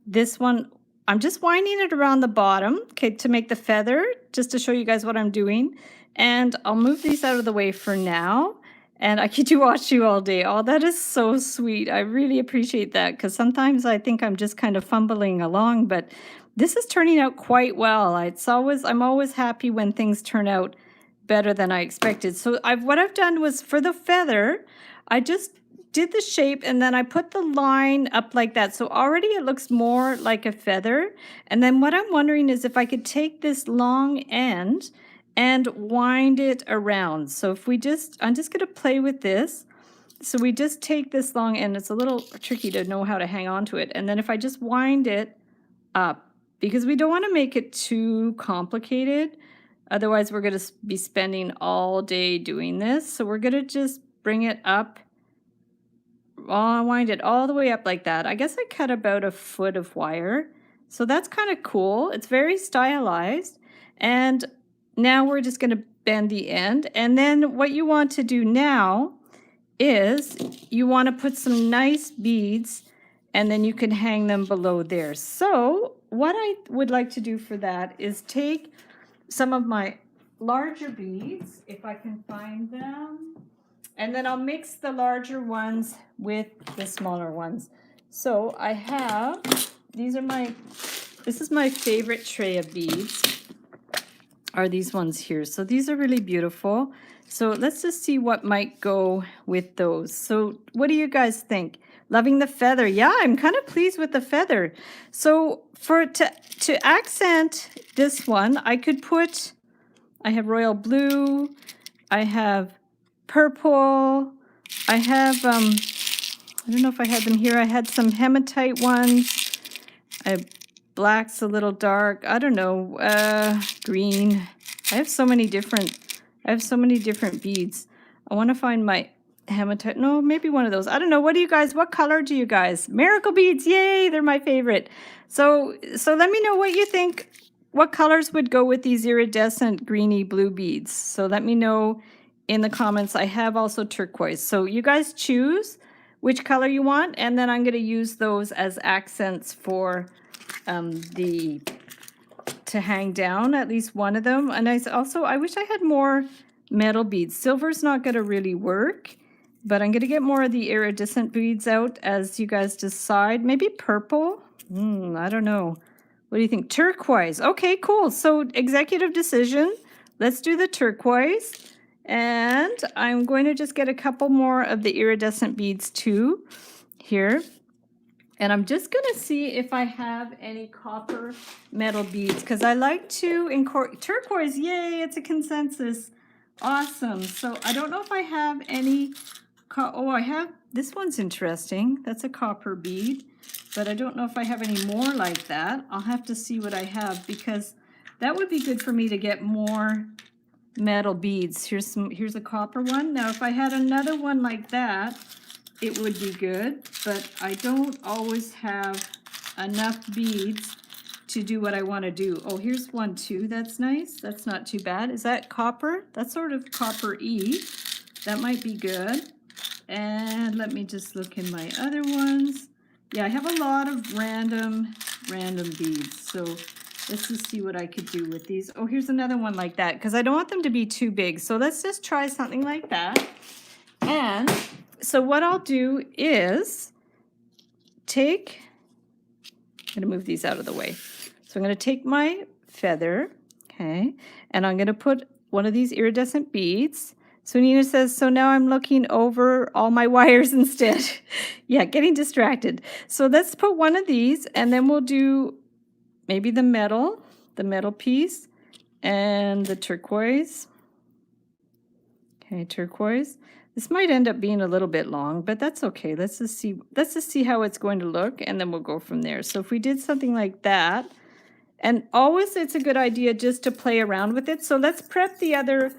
this one. I'm just winding it around the bottom, okay, to make the feather, just to show you guys what I'm doing. And I'll move these out of the way for now. And I could watch you all day. Oh, that is so sweet. I really appreciate that, because sometimes I think I'm just kind of fumbling along, but this is turning out quite well. I'm always happy when things turn out better than I expected. So what I've done was, for the feather, I just did the shape and then I put the line up like that. So already it looks more like a feather. And then what I'm wondering is if I could take this long end and wind it around. So I'm just going to play with this. So we just take this long end. It's a little tricky to know how to hang on to it. And then if I just wind it up, because we don't want to make it too complicated. Otherwise, we're going to be spending all day doing this. So we're going to just bring it up. I'll wind it all the way up like that. I guess I cut about a foot of wire. So that's kind of cool. It's very stylized. And now we're just going to bend the end. And then what you want to do now is you want to put some nice beads, and then you can hang them below there. So what I would like to do for that is take some of my larger beads, if I can find them, and then I'll mix the larger ones with the smaller ones. So I have, this is my favorite tray of beads, are these ones here. So these are really beautiful. So let's just see what might go with those. So what do you guys think? Loving the feather. Yeah, I'm kind of pleased with the feather. So to accent this one, I have royal blue, I have purple, I have, I don't know if I had them here. I had some hematite ones. I have black's a little dark. I don't know, green. I have so many different beads. I want to find my hematite. No, maybe one of those. I don't know. What color do you guys? Miracle beads. Yay, they're my favorite. So let me know what you think. What colors would go with these iridescent greeny blue beads? So let me know in the comments. I have also turquoise. So you guys choose which color you want, and then I'm going to use those as accents for to hang down, at least one of them. And I wish I had more metal beads. Silver's not going to really work, but I'm going to get more of the iridescent beads out as you guys decide. Maybe purple? I don't know. What do you think? Turquoise. Okay, cool. So executive decision. Let's do the turquoise. And I'm going to just get a couple more of the iridescent beads too here. And I'm just going to see if I have any copper metal beads, because I like to incorporate turquoise. Yay, it's a consensus. Awesome. So I don't know if I have any. Oh, I have. This one's interesting. That's a copper bead, but I don't know if I have any more like that. I'll have to see what I have, because that would be good for me to get more metal beads. Here's a copper one. Now, if I had another one like that, it would be good, but I don't always have enough beads to do what I want to do. Oh, here's one too. That's nice. That's not too bad. Is that copper? That's sort of copper-y. That might be good. And let me just look in my other ones. Yeah, I have a lot of random beads. So let's just see what I could do with these. Oh, here's another one like that, because I don't want them to be too big. So let's just try something like that. And so what I'll do is I'm going to move these out of the way. So I'm going to take my feather, okay, and I'm going to put one of these iridescent beads. So Nina says, so now I'm looking over all my wires instead. Yeah, getting distracted. So let's put one of these, and then we'll do maybe the metal piece, and the turquoise. Okay, turquoise. This might end up being a little bit long, but that's okay. Let's just see how it's going to look, and then we'll go from there. So if we did something like that, and always it's a good idea just to play around with it. So let's prep the other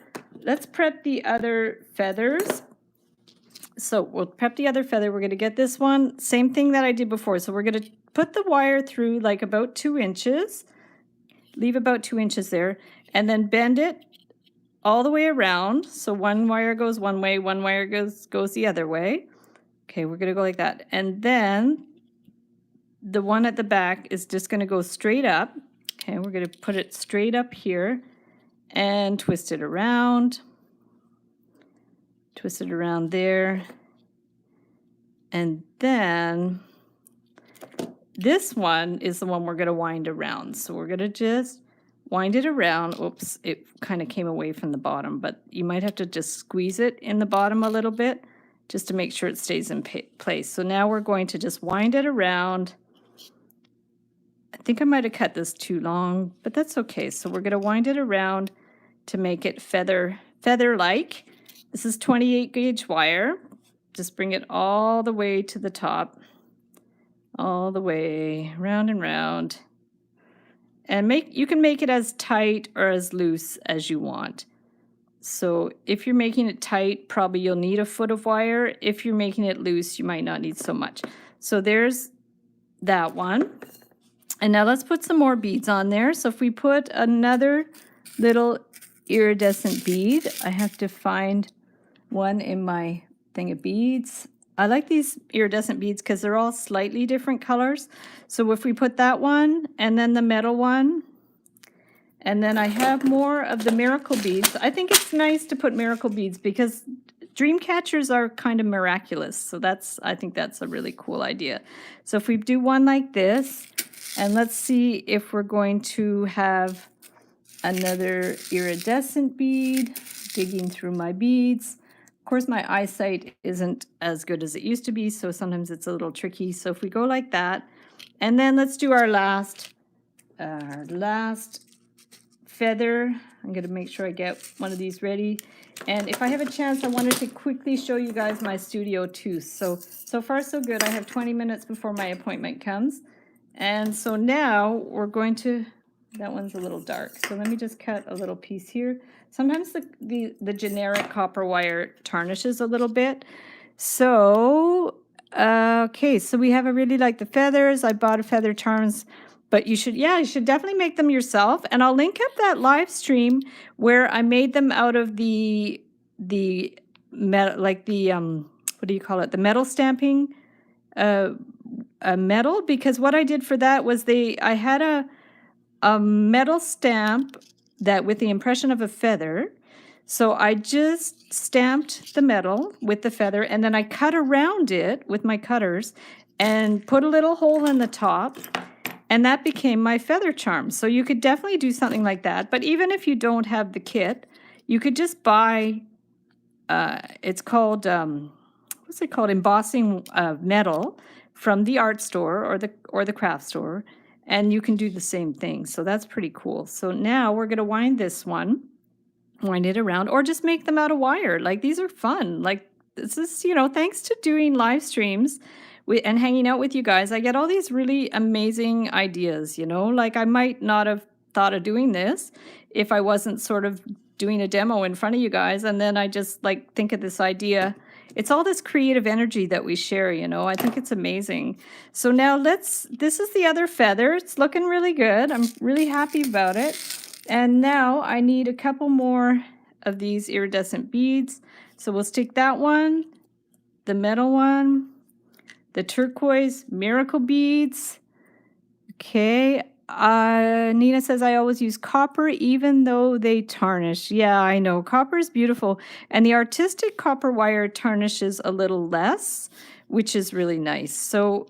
feathers. So we'll prep the other feather. We're going to get this one, same thing that I did before. So we're going to put the wire through like about 2 inches, leave about 2 inches there, and then bend it all the way around. So one wire goes one way, one wire goes the other way. Okay, we're going to go like that. And then the one at the back is just going to go straight up. Okay, we're going to put it straight up here and twist it around. Twist it around there. And then this one is the one we're going to wind around. So we're going to just wind it around. Oops, it kind of came away from the bottom, but you might have to just squeeze it in the bottom a little bit just to make sure it stays in place. So now we're going to just wind it around. I think I might have cut this too long, but that's okay. So we're going to wind it around to make it feather-like. This is 28 gauge wire. Just bring it all the way to the top, all the way round and round. And you can make it as tight or as loose as you want. So if you're making it tight, probably you'll need a foot of wire. If you're making it loose, you might not need so much. So there's that one. And now let's put some more beads on there. So if we put another little iridescent bead, I have to find one in my thing of beads. I like these iridescent beads because they're all slightly different colors. So if we put that one and then the metal one, and then I have more of the miracle beads. I think it's nice to put miracle beads because Dreamcatchers are kind of miraculous. So I think that's a really cool idea. So if we do one like this, and let's see if we're going to have another iridescent bead, digging through my beads. Of course, my eyesight isn't as good as it used to be, so sometimes it's a little tricky. So if we go like that, and then let's do our last feather. I'm going to make sure I get one of these ready. And if I have a chance, I wanted to quickly show you guys my studio too. So far so good. I have 20 minutes before my appointment comes. And so now we're going to, that one's a little dark. So let me just cut a little piece here. Sometimes the generic copper wire tarnishes a little bit. So, okay, so we have, I really like the feathers. I bought a feather charms, but you should definitely make them yourself. And I'll link up that live stream where I made them out of the metal, like the, what do you call it? The metal stamping metal, because what I did for that was I had a metal stamp that with the impression of a feather. So I just stamped the metal with the feather, and then I cut around it with my cutters and put a little hole in the top, and that became my feather charm. So you could definitely do something like that. But even if you don't have the kit, you could just buy, it's called, what's it called? Embossing metal from the art store or the craft store, and you can do the same thing. So that's pretty cool. So now we're going to wind this one, wind it around, or just make them out of wire. Like, these are fun. Like, this is, you know, thanks to doing live streams and hanging out with you guys, I get all these really amazing ideas, you know? Like, I might not have thought of doing this if I wasn't sort of doing a demo in front of you guys, and then I just like think of this idea. It's all this creative energy that we share, you know? I think it's amazing. So now this is the other feather. It's looking really good. I'm really happy about it. And now I need a couple more of these iridescent beads. So we'll stick that one, the metal one, the turquoise miracle beads. Okay. Nina says, I always use copper even though they tarnish. Yeah, I know. Copper is beautiful. And the artistic copper wire tarnishes a little less, which is really nice. So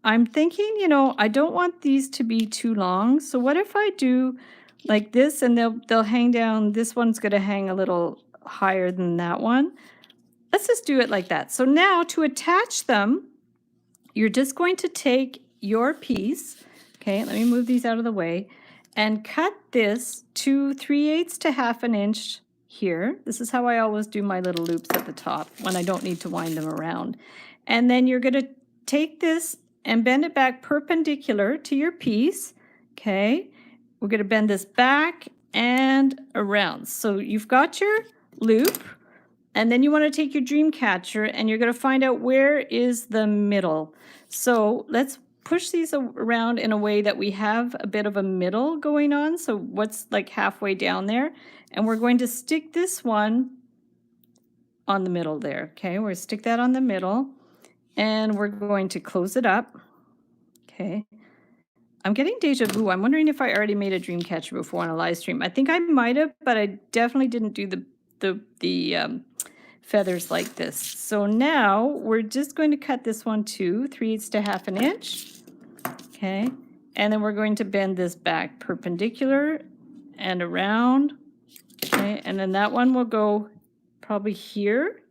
I'm thinking, you know, I don't want these to be too long. So what if I do like this, and they'll hang down. This one's going to hang a little higher than that one. Let's just do it like that. So now to attach them, you're just going to take your piece, okay, let me move these out of the way, and cut this to 3/8 to 1/2 inch here. This is how I always do my little loops at the top when I don't need to wind them around. And then you're going to take this and bend it back perpendicular to your piece, okay? We're going to bend this back and around. So you've got your loop, and then you want to take your Dreamcatcher and you're going to find out where is the middle. So let's push these around in a way that we have a bit of a middle going on. So what's like halfway down there? And we're going to stick this one on the middle there. Okay, we're going to stick that on the middle, and we're going to close it up. Okay. I'm getting deja vu. I'm wondering if I already made a Dreamcatcher before on a live stream. I think I might have, but I definitely didn't do the feathers like this. So now we're just going to cut this one to 3/8 to 1/2 inch. Okay, and then we're going to bend this back perpendicular and around. Okay, and then that one will go probably here,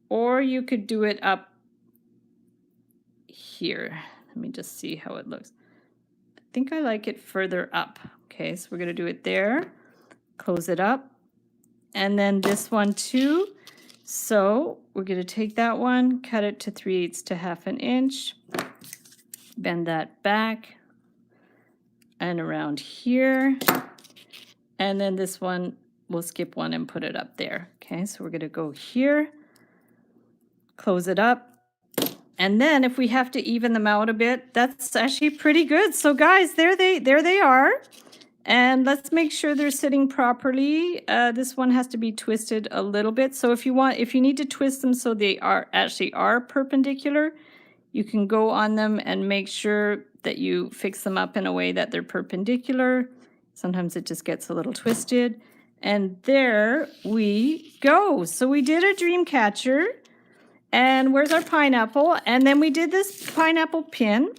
or you could do it up here. Let me just see how it looks. I think I like it further up. Okay, so we're going to do it there, close it up, and then this one too. So we're going to take that one, cut it to 3/8 to 1/2 inch, bend that back and around here, and then this one, we'll skip one and put it up there. Okay, so we're going to go here, close it up. And then if we have to even them out a bit, that's actually pretty good. So guys, there they are. And let's make sure they're sitting properly. This one has to be twisted a little bit. So if you need to twist them so they actually are perpendicular, you can go on them and make sure that you fix them up in a way that they're perpendicular. Sometimes it just gets a little twisted. And there we go. So we did a Dreamcatcher. And where's our pineapple? And then we did this pineapple pin.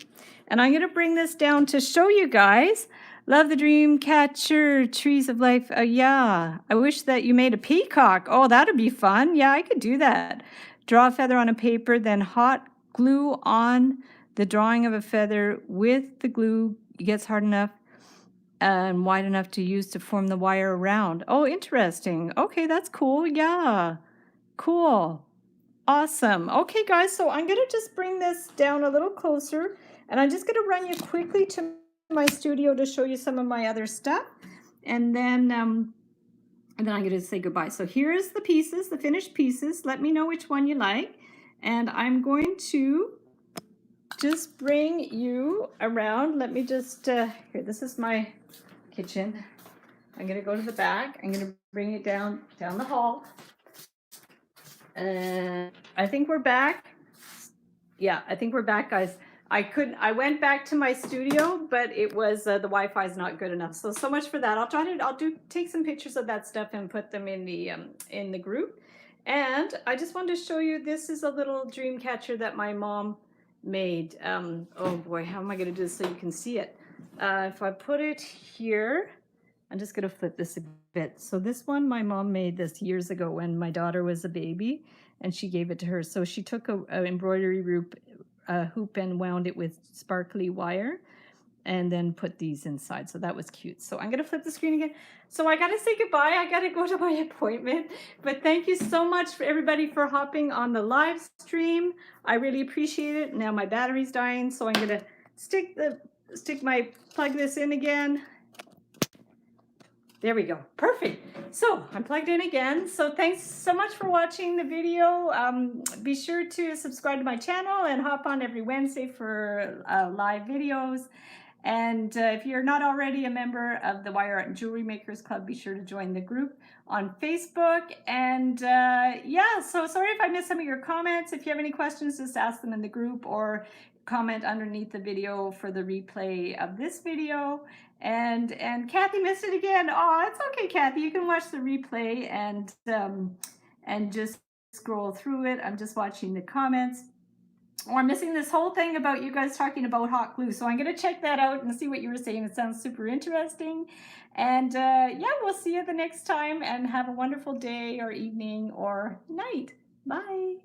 And I'm going to bring this down to show you guys. Love the Dreamcatcher, Trees of Life. Yeah, I wish that you made a peacock. Oh, that'd be fun. Yeah, I could do that. Draw a feather on a paper, then hot glue on the drawing of a feather with the glue. It gets hard enough and wide enough to use to form the wire around. Oh, interesting. Okay, that's cool. Yeah, cool. Awesome. Okay, guys, so I'm going to just bring this down a little closer, and I'm just going to run you quickly to my studio to show you some of my other stuff, and then I'm going to say goodbye. So here's the pieces, the finished pieces. Let me know which one you like, and I'm going to just bring you around. Let me just, here, this is my kitchen. I'm going to go to the back. I'm going to bring it down the hall. I think we're back. Yeah, I think we're back, guys. I went back to my studio, but it was the Wi-Fi is not good enough. So much for that. I'll take some pictures of that stuff and put them in the group. And I just wanted to show you, this is a little dream catcher that my mom made. Oh boy, how am I going to do this so you can see it? If I put it here, I'm just going to flip this a bit. So this one, my mom made this years ago when my daughter was a baby, and she gave it to her. So she took a embroidery hoop and wound it with sparkly wire and then put these inside. So that was cute. So I'm going to flip the screen again. So I got to say goodbye. I got to go to my appointment. But thank you so much for everybody for hopping on the live stream. I really appreciate it. Now my battery's dying, so I'm going to plug this in again. There we go. Perfect. So I'm plugged in again. So thanks so much for watching the video. Be sure to subscribe to my channel and hop on every Wednesday for live videos. And if you're not already a member of the Wire Art and Jewelry Makers Club, be sure to join the group on Facebook. And yeah, so sorry if I missed some of your comments. If you have any questions, just ask them in the group or comment underneath the video for the replay of this video. And Kathy missed it again. Oh, it's okay, Kathy. You can watch the replay and just scroll through it. I'm just watching the comments. Oh, I'm missing this whole thing about you guys talking about hot glue. So I'm going to check that out and see what you were saying. It sounds super interesting. And yeah, we'll see you the next time, and have a wonderful day or evening or night. Bye.